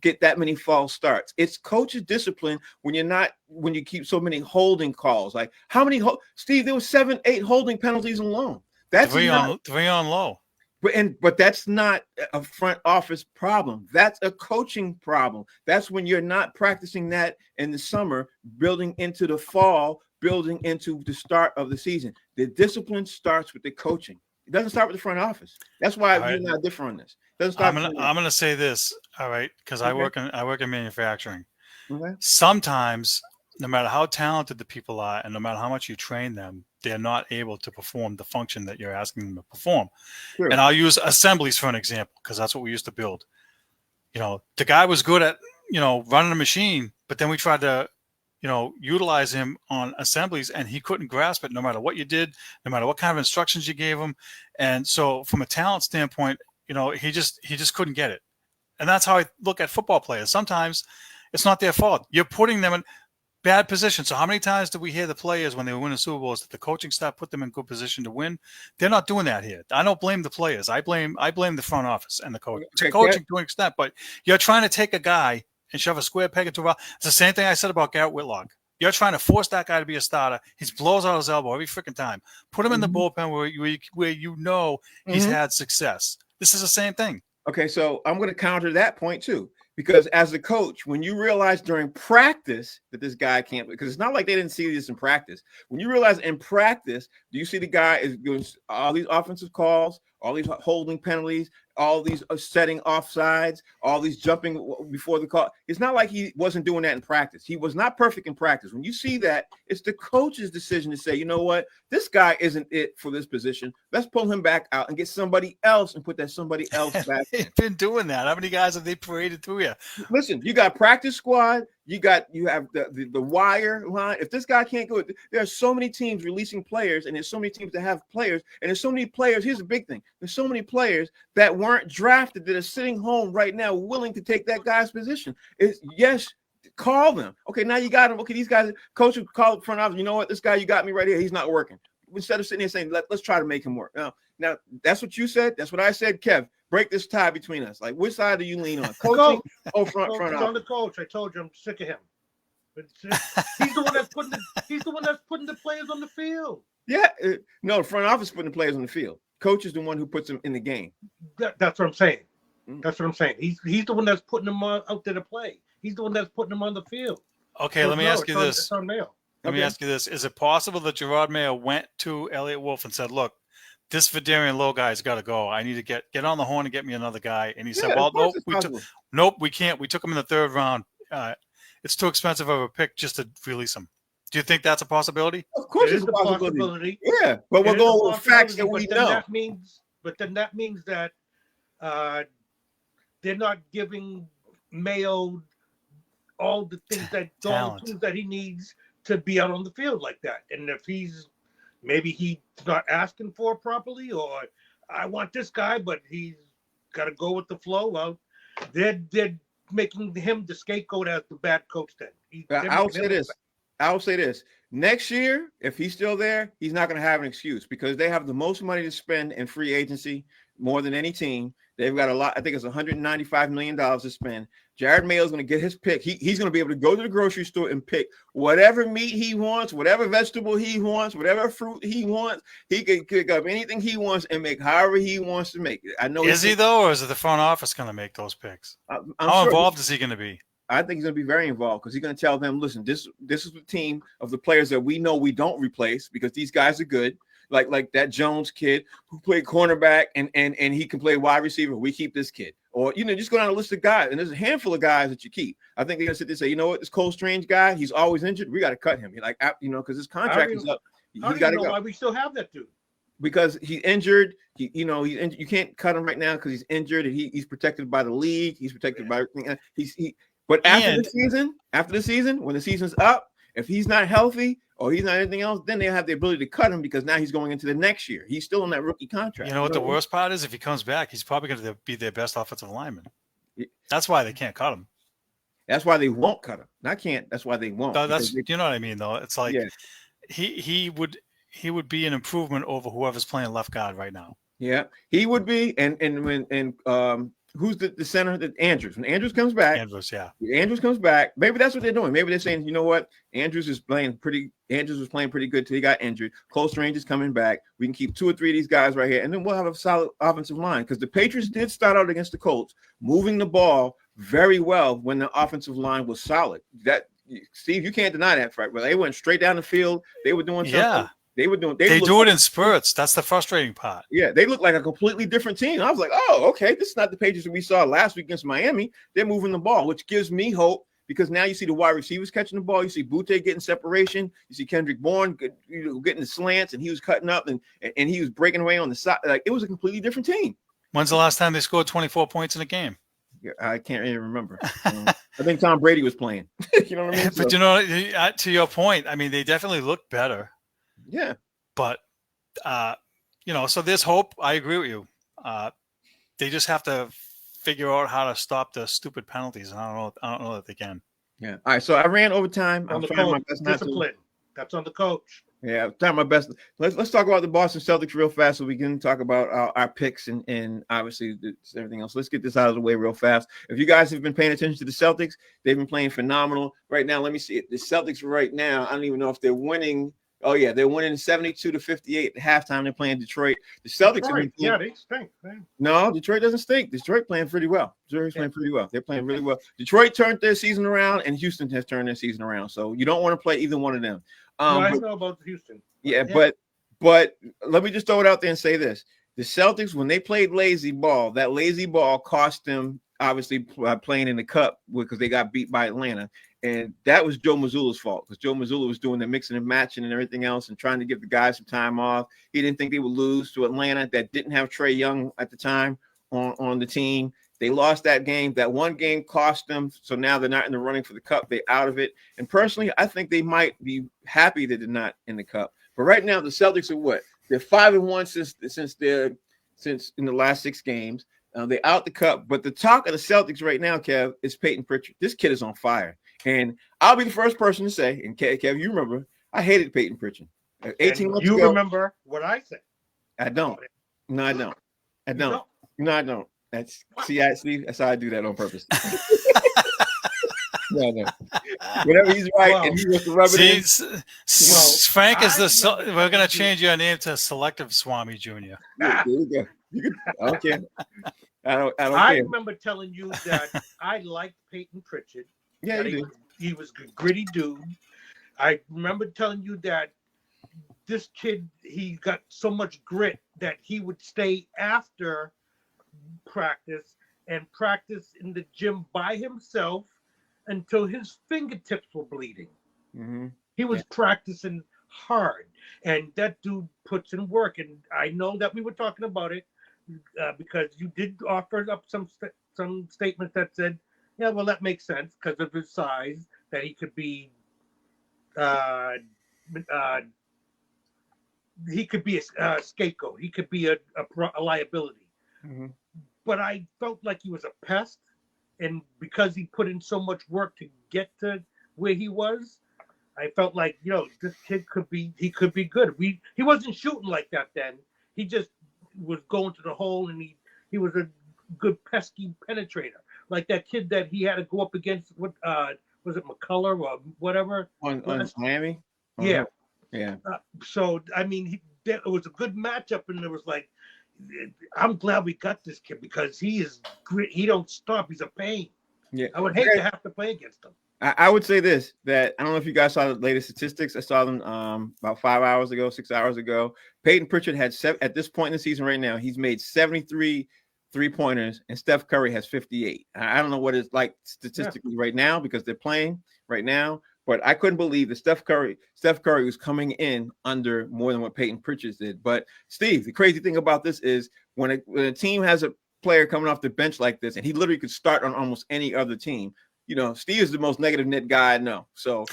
get that many false starts. It's coach's discipline when you keep so many holding calls. Like how many? Steve, there was 7-8 holding penalties alone. That's three on low. But that's not a front office problem. That's a coaching problem. That's when you're not practicing that in the summer, building into the fall, building into the start of the season. The discipline starts with the coaching. It doesn't start with the front office. That's why you're not different on this. It doesn't start. I'm gonna say this, all right, because Okay. I work in manufacturing. Okay. Sometimes, no matter how talented the people are, and no matter how much you train them, they're not able to perform the function that you're asking them to perform. Sure. And I'll use assemblies for an example, because that's what we used to build. The guy was good at, running a machine, but then we tried to, utilize him on assemblies, and he couldn't grasp it no matter what you did, no matter what kind of instructions you gave him. And so from a talent standpoint, he just couldn't get it. And that's how I look at football players. Sometimes it's not their fault. You're putting them in bad position. So how many times do we hear the players when they win the Super Bowls that the coaching staff put them in good position to win? They're not doing that here. I don't blame the players. I blame the front office and the coach. It's coaching to an extent, but you're trying to take a guy and shove a square peg into a round. It's the same thing I said about Garrett Whitlock. You're trying to force that guy to be a starter. He blows out his elbow every freaking time. Put him in the bullpen where he's had success. This is the same thing. Okay, so I'm going to counter that point too. Because as a coach, when you realize during practice that this guy can't, because it's not like they didn't see this in practice. When you realize in practice, do you see the guy is doing all these offensive calls, all these holding penalties, all these setting offsides, all these jumping before the call? It's not like he wasn't doing that in practice. He was not perfect in practice. When you see that, it's the coach's decision to say, you know what, this guy isn't it for this position. Let's pull him back out and get somebody else and put that somebody else back. They've been doing that. How many guys have they paraded through here? Listen, you got practice squad. You have the wire line. If this guy can't go, there are so many teams releasing players, and there's so many teams that have players, and there's so many players. Here's the big thing: there's so many players that weren't drafted that are sitting home right now, willing to take that guy's position. Call them. Okay, now you got him. Okay, these guys, coach would call the front office. You know what? This guy, you got me right here. He's not working. Instead of sitting here saying, let's try to make him work. Now that's what you said. That's what I said, Kev. Break this tie between us. Like, which side do you lean on? Coaching or front office? On the coach. I told you I'm sick of him. But he's the one that's putting the players on the field. Yeah, no, the front office putting the players on the field. Coach is the one who puts them in the game. That's what I'm saying. That's what I'm saying. He's the one that's putting them out there to play. He's the one that's putting them on the field. Okay, let me ask you this. It's on Mayo. Let me ask you this. Is it possible that Gerard Mayo went to Elliott Wolf and said, look, this Vidarian Lowe guy's got to go. I need to get on the horn and get me another guy. And he said, well, nope, we can't. We took him in the third round. It's too expensive of a pick just to release him. Do you think that's a possibility? Of course it's a possibility. Yeah, but we're going with facts that we know. But then that means that they're not giving Mayo all the things that he needs to be out on the field like that. And if maybe he's not asking for it properly, or I want this guy, but he's got to go with the flow. Well, they're making him the scapegoat as the bad coach. Then I'll say this. Next year, if he's still there, he's not going to have an excuse because they have the most money to spend in free agency, more than any team. They've got a lot. I think it's $195 million to spend. Jared Mayo's going to get his pick. He's going to be able to go to the grocery store and pick whatever meat he wants, whatever vegetable he wants, whatever fruit he wants. He can pick up anything he wants and make however he wants to make it. I know. Is he though, or is it the front office going to make those picks? How involved is he going to be? I think he's going to be very involved because he's going to tell them, listen, this is the team of the players that we know we don't replace because these guys are good. like that Jones kid who played cornerback and he can play wide receiver. We keep this kid. Or, just go down a list of guys, and there's a handful of guys that you keep. I think they're going to sit there and say, you know what, this Cole Strange guy, he's always injured. We got to cut him. Because his contract is up. He's got to go. Why we still have that dude? Because he's injured. He's injured. You can't cut him right now because he's injured, and he's protected by the league. He's protected by everything. But after the season, when the season's up, if he's not healthy or he's not anything else, then they have the ability to cut him because now he's going into the next year. He's still on that rookie contract. You know what the worst part is? If he comes back, he's probably going to be their best offensive lineman. That's why they can't cut him. That's why they won't cut him. Not can't. That's why they won't. You know what I mean, though. It's like he would be an improvement over whoever's playing left guard right now. Yeah, he would be. And who's the center? Andrews. When Andrews comes back. Andrews comes back. Maybe that's what they're doing. Maybe they're saying, you know what? Andrews was playing pretty good till he got injured. Cole Strange is coming back. We can keep 2 or 3 of these guys right here, and then we'll have a solid offensive line. Because the Patriots did start out against the Colts, moving the ball very well when the offensive line was solid. Steve, you can't deny that, right? Well, they went straight down the field. They were doing something. Yeah. They do it in spurts. That's the frustrating part. Yeah, they look like a completely different team. I was like, oh, okay, this is not the Patriots that we saw last week against Miami. They're moving the ball, which gives me hope because now you see the wide receivers catching the ball. You see Butte getting separation. You see Kendrick Bourne getting the slants, and he was cutting up and he was breaking away on the side. Like it was a completely different team. When's the last time they scored 24 points in a game? I can't really remember. I think Tom Brady was playing. You know what I mean? But to your point, I mean, they definitely look better. Yeah. But, so there's hope. I agree with you. They just have to figure out how to stop the stupid penalties. And I don't know that they can. Yeah. All right. So I ran overtime. I'm trying my best not to. That's on the coach. Yeah, I'm trying my best. Let's talk about the Boston Celtics real fast so we can talk about our picks and obviously everything else. Let's get this out of the way real fast. If you guys have been paying attention to the Celtics, they've been playing phenomenal. Right now, let me see it. The Celtics right now, I don't even know if they're winning. Oh, yeah, they're winning 72-58 at halftime. They're playing Detroit. The Celtics they stink, man. No, Detroit doesn't stink. Detroit playing pretty well. Detroit's playing pretty well. They're playing really well. Detroit turned their season around, and Houston has turned their season around. So you don't want to play either one of them. I know about Houston. Yeah, but let me just throw it out there and say this. The Celtics, when they played lazy ball, that lazy ball cost them, obviously, playing in the cup because they got beat by Atlanta. And that was Joe Mazzulla's fault because Joe Mazzulla was doing the mixing and matching and everything else and trying to give the guys some time off. He didn't think they would lose to Atlanta that didn't have Trae Young at the time on the team. They lost that game. That one game cost them. So now they're not in the running for the cup. They're out of it. And personally, I think they might be happy that they're not in the cup. But right now, the Celtics are what? They're 5-1 since in the last 6 games. They're out the cup. But the talk of the Celtics right now, Kev, is Peyton Pritchard. This kid is on fire. And I'll be the first person to say, and Kev, you remember, I hated Peyton Pritchard. 18 months ago. You remember what I said. I don't. No, I don't. No, I don't. That's how I do that on purpose. No. Whenever he's right and he wants to rub it in. Frank we're going to change your name to Selective Swami Jr. There you go. Okay. I don't I care. remember telling you that I liked Peyton Pritchard. Yeah, you do. He was a gritty dude. I remember telling you that this kid, he got so much grit that he would stay after practice and practice in the gym by himself until his fingertips were bleeding. Mm-hmm. He was practicing hard, and that dude puts in work. And I know that we were talking about it because you did offer up some statements that said, yeah, well, that makes sense because of his size, that he could be a scapegoat. He could be a liability. Mm-hmm. But I felt like he was a pest, and because he put in so much work to get to where he was, I felt like, this kid could be good. He wasn't shooting like that then. He just was going to the hole, and he was a good pesky penetrator. Like that kid that he had to go up against, what was it, McCullough or whatever? On Miami? Yeah. Yeah. So, I mean, it was a good matchup, and it was like, I'm glad we got this kid because he is great. He don't stop. He's a pain. Yeah. I would hate to have to play against him. I would say this, that I don't know if you guys saw the latest statistics. I saw them about 5 hours ago, 6 hours ago. Peyton Pritchard had at this point in the season right now, he's made 73 3-pointers, and Steph Curry has 58. I don't know what it's like statistically right now because they're playing right now, but I couldn't believe that Steph Curry was coming in under more than what Peyton Pritchard did. But Steve, the crazy thing about this is when a team has a player coming off the bench like this, and he literally could start on almost any other team. Steve is the most negative net guy I know. So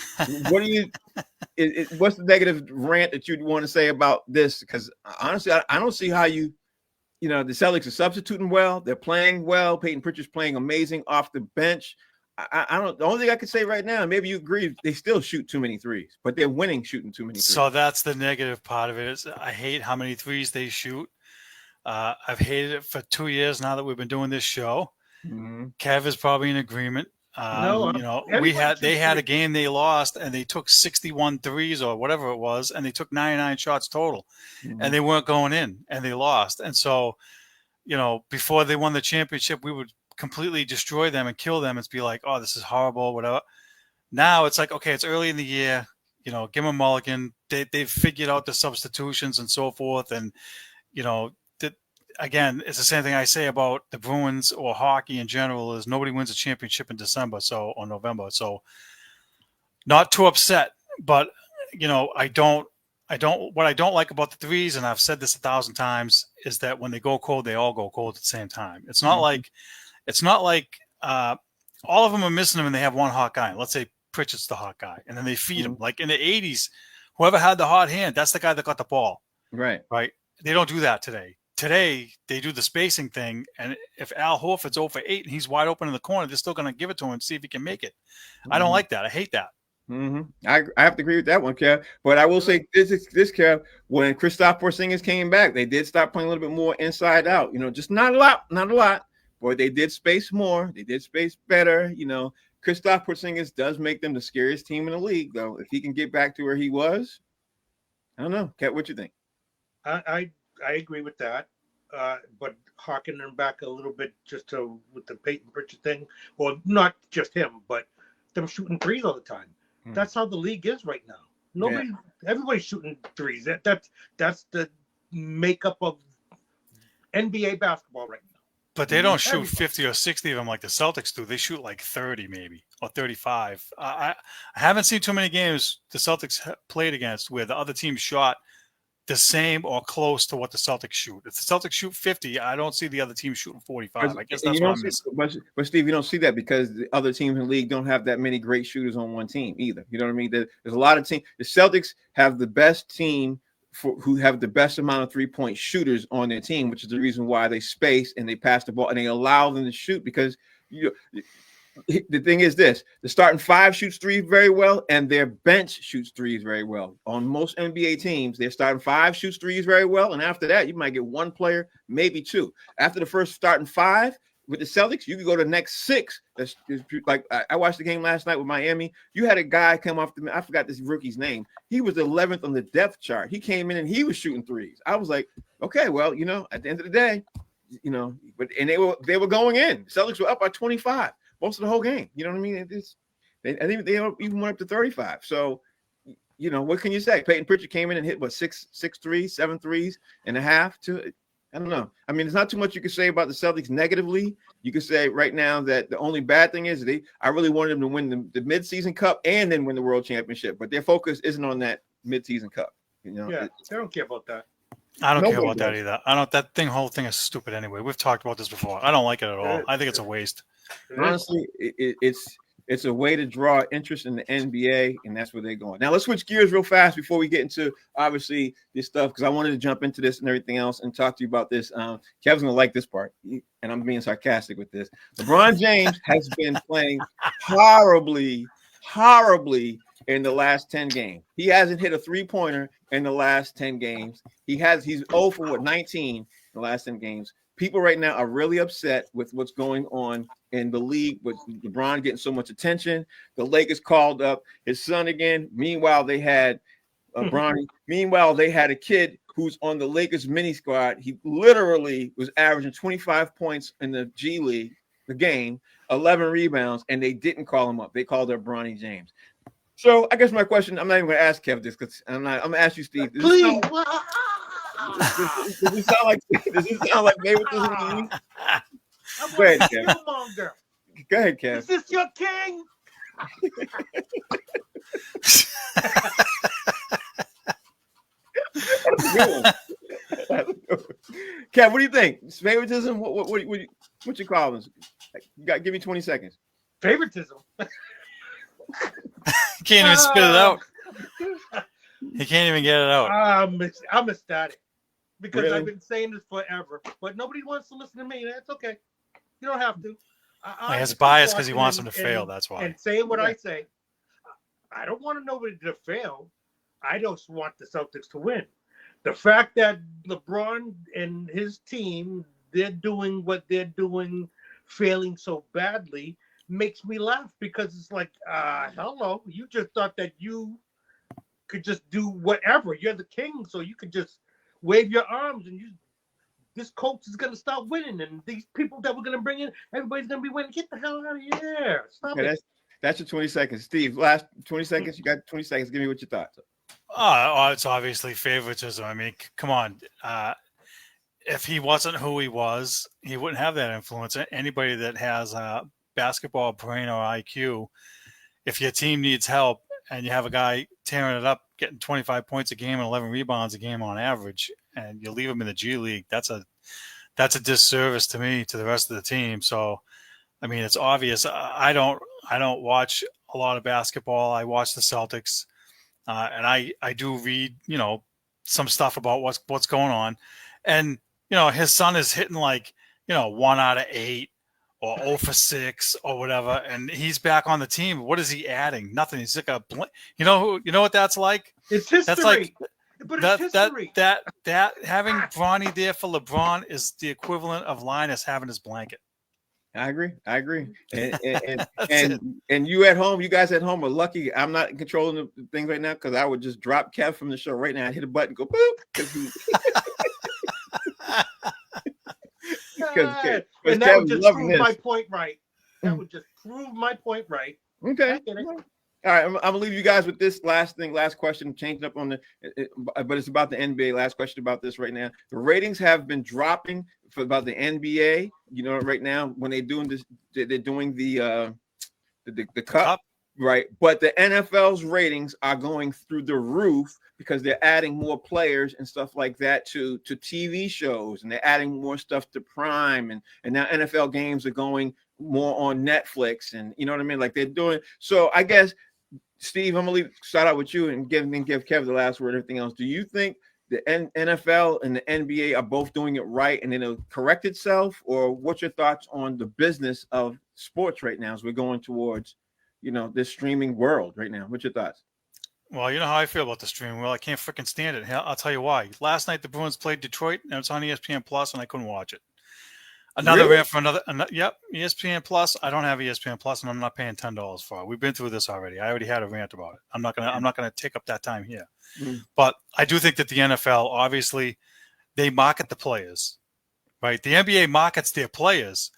what's the negative rant that you'd want to say about this? Because honestly, I don't see how the Celtics are substituting well. They're playing well. Peyton Pritchard's playing amazing off the bench. I don't. The only thing I could say right now, maybe you agree, they still shoot too many threes, but they're winning shooting too many threes. So that's the negative part of it. Is I hate how many threes they shoot. I've hated it for 2 years now that we've been doing this show. Mm-hmm. Kev is probably in agreement. They had a game they lost and they took 61 threes or whatever it was, and they took 99 shots total, and they weren't going in, and they lost. And so, before they won the championship, we would completely destroy them and kill them and be like, oh, this is horrible, whatever. Now it's like, okay, it's early in the year, give them a mulligan. They've figured out the substitutions and so forth. And, again, it's the same thing I say about the Bruins or hockey in general is nobody wins a championship in December or November. So not too upset, but what I don't like about the threes, and I've said this 1,000 times, is that when they go cold, they all go cold at the same time. It's not like all of them are missing them and they have one hot guy. Let's say Pritchard's the hot guy, and then they feed him. Like in the 80s, whoever had the hot hand, that's the guy that got the ball. Right. They don't do that today. Today, they do the spacing thing, and if Al Horford's 0 for 8 and he's wide open in the corner, they're still going to give it to him and see if he can make it. I don't like that. I hate that. I have to agree with that one, Kev. But I will say this, Kev, when Kristaps Porzingis came back, they did start playing a little bit more inside out. Just not a lot, but they did space more. They did space better. Kristaps Porzingis does make them the scariest team in the league, though. If he can get back to where he was, I don't know. Kev, what you think? I agree with that, but harking them back a little bit with the Peyton Pritchard thing, or not just him, but them shooting threes all the time. That's how the league is right now. Everybody's shooting threes. That's the makeup of NBA basketball right now. But they don't shoot 50 or 60 of them like the Celtics do. They shoot like 30 maybe or 35. I haven't seen too many games the Celtics played against where the other team shot the same or close to what the Celtics shoot. If the Celtics shoot 50, I don't see the other team shooting 45. I guess that's what I'm missing. But Steve, you don't see that because the other teams in the league don't have that many great shooters on one team either. You know what I mean? There's a lot of teams. The Celtics have the best team who have the best amount of 3-point shooters on their team, which is the reason why they space and they pass the ball and they allow them to shoot because the thing is this: the starting 5 shoots 3 very well, and their bench shoots 3s very well. On most NBA teams, their starting 5 shoots 3s very well, and after that, you might get 1 player, maybe 2. After the first starting 5 with the Celtics, you can go to the next 6. That's like I watched the game last night with Miami. You had a guy come off I forgot this rookie's name. He was 11th on the depth chart. He came in and he was shooting 3s. I was like, okay, well, at the end of the day, and they were going in. The Celtics were up by 25. Most of the whole game, you know what I mean? I think they even went up to 35. So, what can you say? Peyton Pritchard came in and hit 6 threes, 7 threes and a half. I don't know. I mean, there's not too much you can say about the Celtics negatively. You can say right now that the only bad thing is I really wanted them to win the midseason cup and then win the world championship, but their focus isn't on that midseason cup. They don't care about that. I don't care about that either. That whole thing is stupid anyway. We've talked about this before. I don't like it at all. I think it's a waste. Honestly, it's a way to draw interest in the NBA, and that's where they're going. Now, let's switch gears real fast before we get into, obviously, this stuff, because I wanted to jump into this and everything else and talk to you about this. Kevin's going to like this part, and I'm being sarcastic with this. LeBron James has been playing horribly in the last 10 games. He hasn't hit a 3-pointer in the last 10 games. He's 0 for 19 in the last 10 games. People right now are really upset with what's going on in the league with LeBron getting so much attention. The Lakers called up his son again. Meanwhile, they had Bronny. Meanwhile, they had a kid who's on the Lakers mini squad. He literally was averaging 25 points in the G League, the game. 11 rebounds, and they didn't call him up. They called up Bronny James. So I guess my question, I'm not even going to ask Kev this because I'm going to ask you, Steve. Please. Does it sound like favoritism to you? Go ahead, Kev. Go ahead, Kev. Is this your king? Kev, what do you think? Favoritism? What you call this? Give me 20 seconds. Favoritism. He can't even spit it out. He can't even get it out. I'm ecstatic because Really? I've been saying this forever, but nobody wants to listen to me. That's okay. You don't have to. He has bias because he wants him to fail. That's why. And saying what I say, I don't want nobody to fail. I just want the Celtics to win. The fact that LeBron and his team, they're doing what they're doing, failing so badly, makes me laugh because it's like, hello, you just thought that you could just do whatever. You're the king, so you could just wave your arms and this Colts is going to start winning, and these people that we're going to bring in, everybody's going to be winning. Get the hell out of here. Stop it. That's your 20 seconds. Steve, last 20 seconds. You got 20 seconds. Give me what your thoughts are. It's obviously favoritism. I mean, come on. If he wasn't who he was, he wouldn't have that influence. Anybody that has a basketball brain or IQ, if your team needs help and you have a guy tearing it up, getting 25 points a game and 11 rebounds a game on average, and you leave him in the G League, that's a disservice to me, to the rest of the team. So, I mean, it's obvious. I don't watch a lot of basketball. I watch the Celtics, and I do read, some stuff about what's going on. And, his son is hitting 1 out of 8 or 0 for 6 or whatever, and he's back on the team. What is he adding? Nothing. He's like you know what that's like? It's history. That's like but it's history. That having Bronny there for LeBron is the equivalent of Linus having his blanket. I agree. And you at home, you guys at home are lucky. I'm not controlling the things right now because I would just drop Kev from the show right now. I'd hit a button, go boop. And that would just prove my point right. That would just prove my point right. Okay. All right, I'm gonna leave you guys with this last question, changing up on but it's about the NBA. Last question about this right now. The ratings have been dropping for about the NBA. Right now when they're doing this, they're doing the cup, right? But the NFL's ratings are going through the roof because they're adding more players and stuff like that to TV shows, and they're adding more stuff to Prime, and now NFL games are going more on Netflix, and you know what I mean? Like they're doing. So I guess, Steve, I'm gonna start out with you and give Kev the last word. Everything else. Do you think the NFL and the NBA are both doing it right, and it'll correct itself, or what's your thoughts on the business of sports right now as we're going towards, this streaming world right now? What's your thoughts? Well, you know how I feel about the streaming world. I can't freaking stand it. Hell, I'll tell you why. Last night the Bruins played Detroit, and it's on ESPN Plus, and I couldn't watch it. Another rant for another. Yep, ESPN Plus. I don't have ESPN Plus, and I'm not paying $10 for it. We've been through this already. I already had a rant about it. I'm not gonna take up that time here. But I do think that the NFL, obviously, they market the players, right? The NBA markets their players,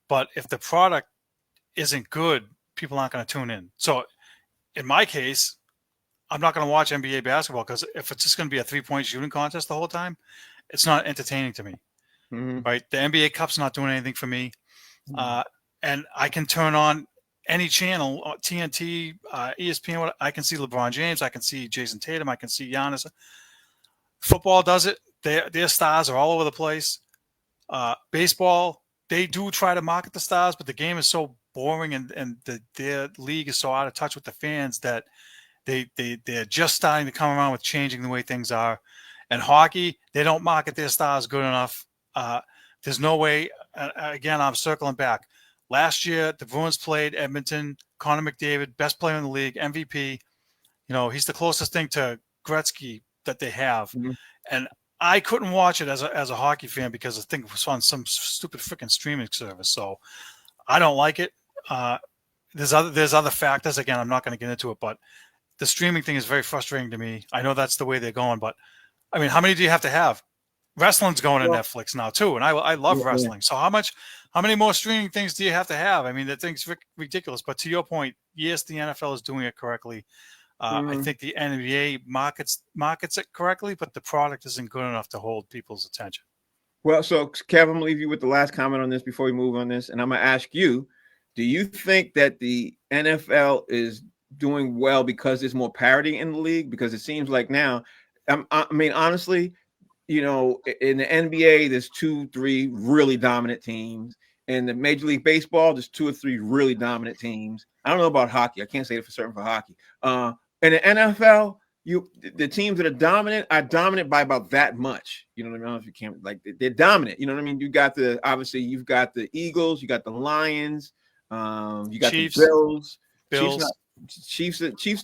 but if the product isn't good, people aren't going to tune in. So, in my case, I'm not going to watch NBA basketball because if it's just going to be a 3-point shooting contest the whole time, it's not entertaining to me. Right? The NBA Cup's not doing anything for me. And I can turn on any channel, TNT, ESPN. I can see LeBron James. I can see Jason Tatum. I can see Giannis. Football does it. Their stars are all over the place. Baseball, they do try to market the stars, but the game is so boring and their league is so out of touch with the fans that they're just starting to come around with changing the way things are. And hockey, they don't market their stars good enough. There's no way. Again, I'm circling back. Last year, the Bruins played Edmonton. Connor McDavid, best player in the league, MVP. He's the closest thing to Gretzky that they have. And I couldn't watch it as a hockey fan because I think it was on some stupid freaking streaming service. So I don't like it. There's other factors. Again, I'm not going to get into it, but the streaming thing is very frustrating to me. I know that's the way they're going, but I mean, how many do you have to have? Wrestling's going to Netflix now too, and I love wrestling. So how many more streaming things do you have to have? I mean, that thing's ridiculous. But to your point, yes, the NFL is doing it correctly. I think the NBA markets it correctly, but the product isn't good enough to hold people's attention. Well, so Kev, I'm gonna leave you with the last comment on this before we move on this, and I'm gonna ask you: do you think that the NFL is doing well because there's more parity in the league? Because it seems like now, I mean, honestly, in the NBA, there's 2-3 really dominant teams. In the Major League Baseball, there's 2 or 3 really dominant teams. I don't know about hockey. I can't say it for certain for hockey. In the NFL, the teams that are dominant by about that much. You know what I mean? I don't know if you can't, like, they're dominant. You know what I mean? You've got the Eagles, you got the Lions, you got Chiefs, the Bills. Chiefs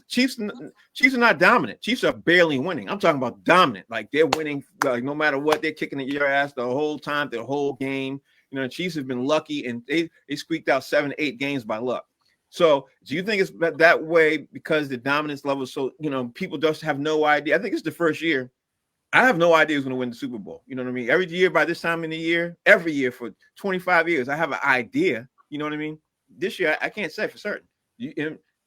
Chiefs are not dominant. Chiefs are barely winning. I'm talking about dominant. Like, they're winning, like, no matter what, they're kicking at your ass the whole time, the whole game. The Chiefs have been lucky, and they squeaked out 7-8 games by luck. So do you think it's that way because the dominance level is so, people just have no idea? I think it's the first year. I have no idea who's going to win the Super Bowl. You know what I mean? Every year by this time in the year, every year for 25 years, I have an idea. You know what I mean? This year, I can't say for certain.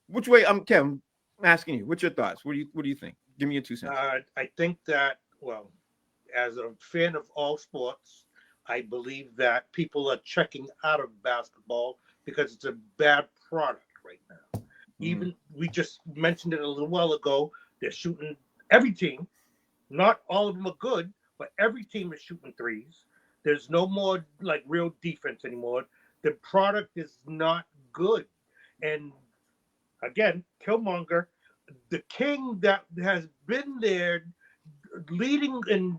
Which way? Kevin, I'm asking you. What's your thoughts? What do you think? Give me your 2 cents. I think that, well, as a fan of all sports, I believe that people are checking out of basketball because it's a bad product right now. Even we just mentioned it a little while ago. They're shooting every team. Not all of them are good, but every team is shooting threes. There's no more like real defense anymore. The product is not good. And again, Killmonger, the king that has been there leading and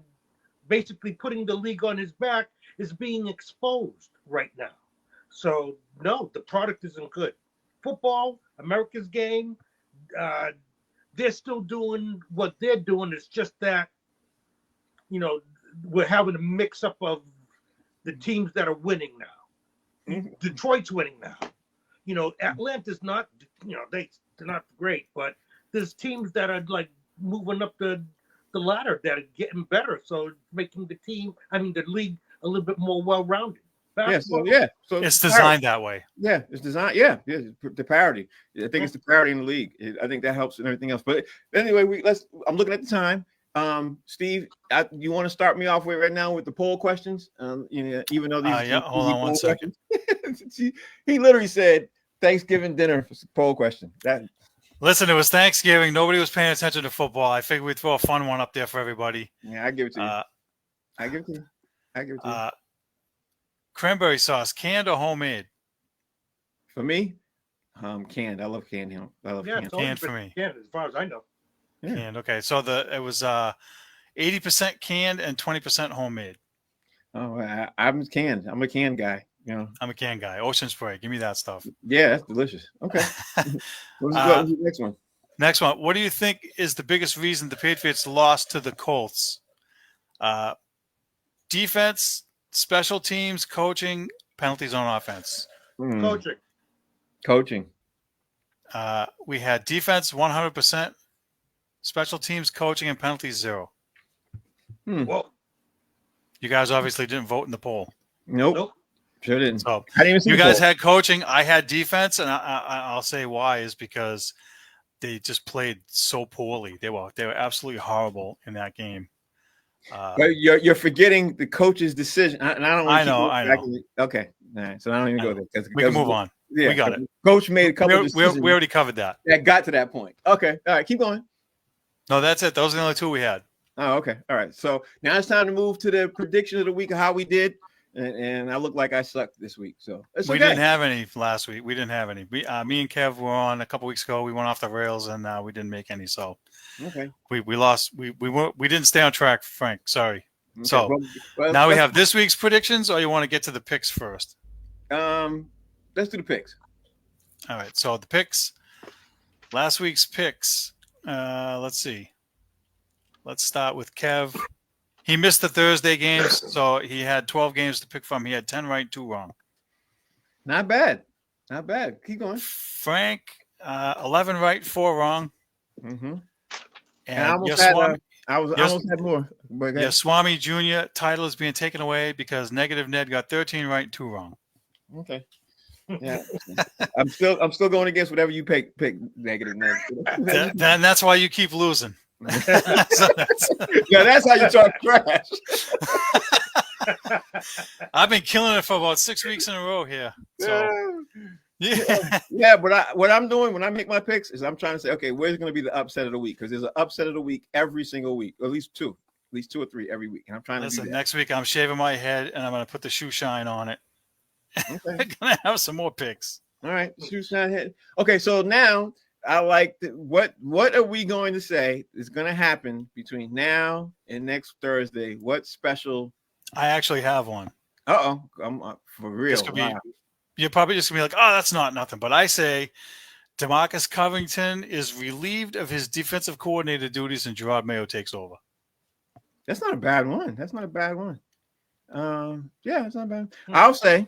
basically putting the league on his back, is being exposed right now. So no, the product isn't good. Football, America's game, they're still doing what they're doing. It's just that, we're having a mix up of the teams that are winning now. Detroit's winning now. Atlanta's not, they're not great, but there's teams that are like moving up the ladder that are getting better. So making the league a little bit more well-rounded. So it's designed that way. Yeah, it's designed. Yeah, the parity. I think it's the parity in the league. I think that helps and everything else. But anyway, I'm looking at the time. Steve, you want to start me off right now with the poll questions? Even though these hold on one second. He literally said Thanksgiving dinner for poll question. Listen, it was Thanksgiving. Nobody was paying attention to football. I figured we'd throw a fun one up there for everybody. Yeah, I give it to you. I give it to you. Cranberry sauce, canned or homemade? For me, canned. I love canned. Canned for me. Canned, as far as I know. Yeah. Canned. Okay, so it was 80% canned and 20% homemade. Oh, I'm canned. I'm a canned guy. I'm a canned guy. Ocean Spray. Give me that stuff. Yeah, that's delicious. Okay. What's the next one? Next one. What do you think is the biggest reason the Patriots lost to the Colts? Defense, special teams, coaching, penalties on offense. Coaching. We had defense 100%, special teams, coaching, and penalties 0. Well, you guys obviously didn't vote in the poll. Nope. Sure didn't. So I didn't even see you guys had coaching. I had defense, and I'll say why is because they just played so poorly. They were absolutely horrible in that game. But you're forgetting the coach's decision, and I don't want to. I know. Okay, all right. So I don't even go there. We can move on. Yeah, we got it. Coach made a couple of decisions. We already covered that. That got to that point. Okay, all right. Keep going. No, that's it. Those are the only 2 we had. Oh, okay. All right. So now it's time to move to the prediction of the week of how we did. And I look like I sucked this week. So we didn't have any last week. We didn't have any. Me and Kev were on a couple weeks ago. We went off the rails and we didn't make any. So okay, we lost. We didn't stay on track, Frank. Sorry. Okay, so well, now we have this week's predictions, or you want to get to the picks first? Let's do the picks. All right. So the picks. Last week's picks. Let's see. Let's start with Kev. He missed the Thursday games, so he had 12 games to pick from. He had 10 right, 2 wrong. Not bad. Keep going. Frank, 11 right, 4 wrong. Mm-hmm. And I I almost had more. Yeah, Swami Jr. title is being taken away because Negative Ned got 13 right and 2 wrong. Okay. Yeah. I'm still going against whatever you pick Negative Ned. Then that's why you keep losing. Yeah, that's how you talk trash. I've been killing it for about 6 weeks in a row here. So yeah. But what I'm doing when I make my picks is I'm trying to say, okay, where's going to be the upset of the week? Because there's an upset of the week every single week, at least two or three every week, and I'm trying to do that. Next week I'm shaving my head and I'm going to put the shoe shine on it. Okay. I'm going to have some more picks. All right, shoe shine head. Okay, so now I like what are we going to say is going to happen between now and next Thursday? What special? I actually have one. I'm for real. You're probably just gonna be like, oh, that's not nothing. But I say DeMarcus Covington is relieved of his defensive coordinator duties and Gerard Mayo takes over. That's not a bad one. Yeah, it's not bad. I'll say,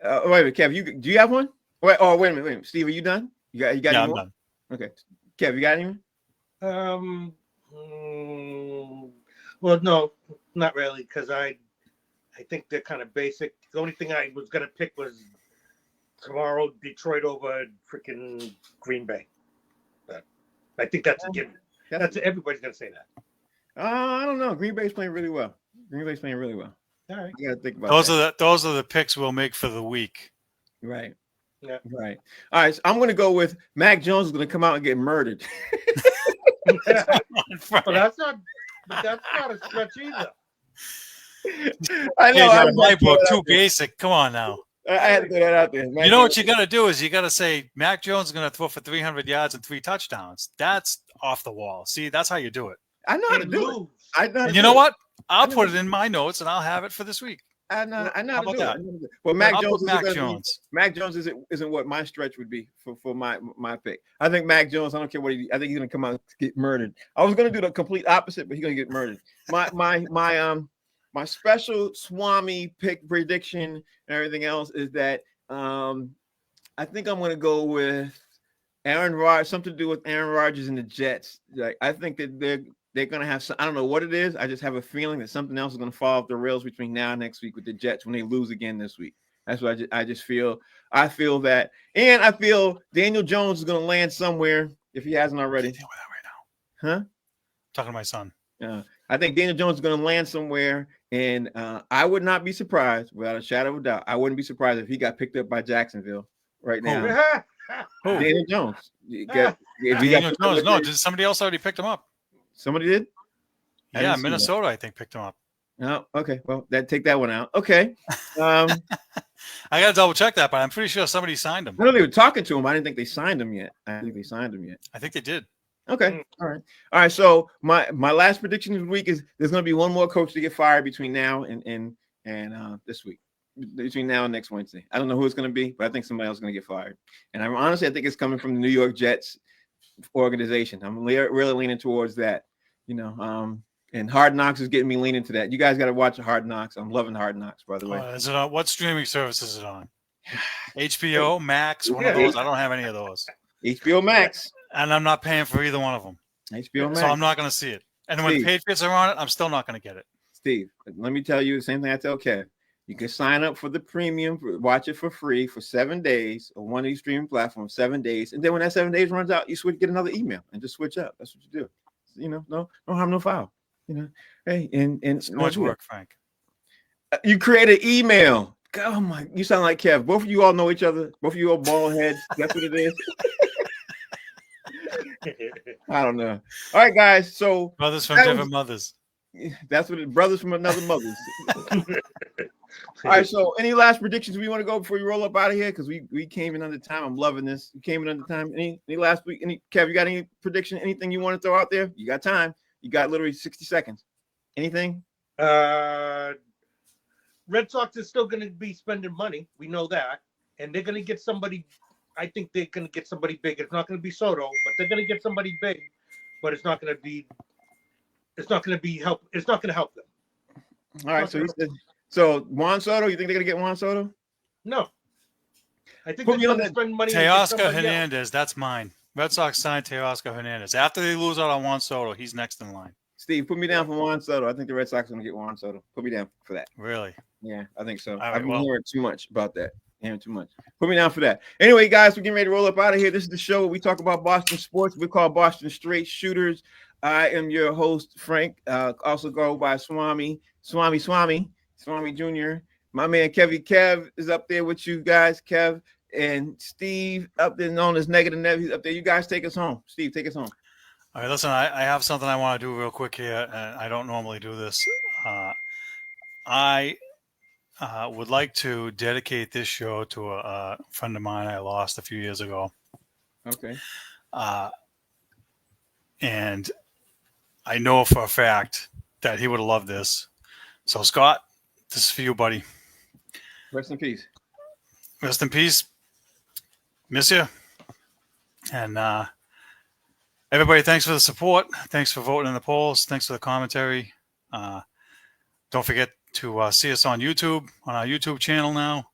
wait a minute, Kev, do you have one? Wait a minute. Steve, are you done? You got any I'm more? done. Okay. Kev, you got any? Well, no, not really, because I think they're kind of basic. The only thing I was gonna pick was tomorrow Detroit over freaking Green Bay. But I think that's a given. Everybody's gonna say that. I don't know. Green Bay's playing really well. All right. You gotta think about those are the picks we'll make for the week. Right. Yeah. Right. All right. So I'm gonna go with Mac Jones is gonna come out and get murdered. Well, that's not a stretch either. I know. Yeah, my book too basic. Come on now. I had to throw that out there. You know what you got to do is you got to say Mac Jones is going to throw for 300 yards and 3 touchdowns. That's off the wall. See, that's how you do it. I know how to do it. And you know what? I'll put it in my notes and I'll have it for this week. I know how to do that? it. Well, Mac Jones. Mac Jones isn't what my stretch would be for my pick. I think Mac Jones. I don't care what I think he's going to come out and get murdered. I was going to do the complete opposite, but he's going to get murdered. My special Swami pick prediction and everything else is that I think I'm going to go with Aaron Rodgers. Something to do with Aaron Rodgers and the Jets. Like I think that they're going to have some. I don't know what it is. I just have a feeling that something else is going to fall off the rails between now and next week with the Jets when they lose again this week. That's what I just feel. I feel that, and I feel Daniel Jones is going to land somewhere if he hasn't already. Deal with that right now. Huh? Talking to my son. I think Daniel Jones is going to land somewhere, and I would not be surprised, without a shadow of a doubt. I wouldn't be surprised if he got picked up by Jacksonville right now. Daniel Jones. Daniel Jones. No, did somebody else already picked him up? Somebody did? Yeah, Minnesota, I think, picked him up. Oh, okay. Well, take that one out. Okay. I got to double check that, but I'm pretty sure somebody signed him. I know they were talking to him. I didn't think they signed him yet. I think they did. Okay. All right. So my last prediction this week is there's going to be one more coach to get fired between now and this week, between now and next Wednesday. I don't know who it's going to be, but I think somebody else is going to get fired. And I think it's coming from the New York Jets organization. I'm really leaning towards that, and Hard Knocks is getting me leaning to that. You guys got to watch Hard Knocks. I'm loving Hard Knocks, by the way. Is it on what streaming service is it on? HBO Max, one of those. I don't have any of those. HBO Max. And I'm not paying for either one of them. HBO Max. So I'm not going to see it. And when the Patriots are on it, I'm still not going to get it. Steve, let me tell you the same thing I tell Kev. You can sign up for the premium, watch it for free for 7 days on one of these streaming platforms, 7 days. And then when that 7 days runs out, you get another email and just switch up. That's what you do. No harm, no foul. Hey, and so much work, Frank. You create an email. Oh my, you sound like Kev. Both of you all know each other. Both of you all bald heads. That's what it is. I don't know. All right, guys. So brothers from different mothers. That's what brothers from another mother's. All right. So any last predictions we want to go before you roll up out of here? Because we came in under time. I'm loving this. We came in under time. Any last week? Kev, you got any prediction? Anything you want to throw out there? You got time. You got literally 60 seconds. Anything? Red Sox is still going to be spending money. We know that. And they're going to get somebody. I think they're going to get somebody big. It's not going to be Soto, but they're going to get somebody big. But it's not going to be. It's not going to be help. It's not going to help them. All right. So Juan Soto. You think they're going to get Juan Soto? No. I think they're going to spend money. Teoscar Hernandez. That's mine. Red Sox signed Teoscar Hernandez. After they lose out on Juan Soto, he's next in line. Steve, put me down for Juan Soto. I think the Red Sox are going to get Juan Soto. Put me down for that. Really? Yeah, I think so. All right, I've been hearing too much about that. Hearing too much. Put me down for that. Anyway, guys, we're getting ready to roll up out of here. This is the show where we talk about Boston sports. We call Boston Straight Shooters. I am your host, Frank. Also go by Swami Jr. My man Kev is up there with you guys. Kev and Steve up there, known as Negative Nev. He's up there. You guys take us home. Steve, take us home. All right, listen, I have something I want to do real quick here. I don't normally do this. I would like to dedicate this show to a friend of mine I lost a few years ago. Okay. And I know for a fact that he would have loved this. So, Scott, this is for you, buddy. Rest in peace. Rest in peace. Miss you. And everybody, thanks for the support. Thanks for voting in the polls. Thanks for the commentary. Don't forget to see us on YouTube, on our YouTube channel now.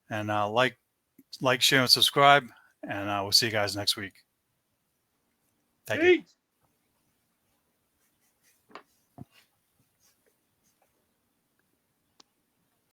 And like, share, and subscribe. And we'll see you guys next week. Thank you.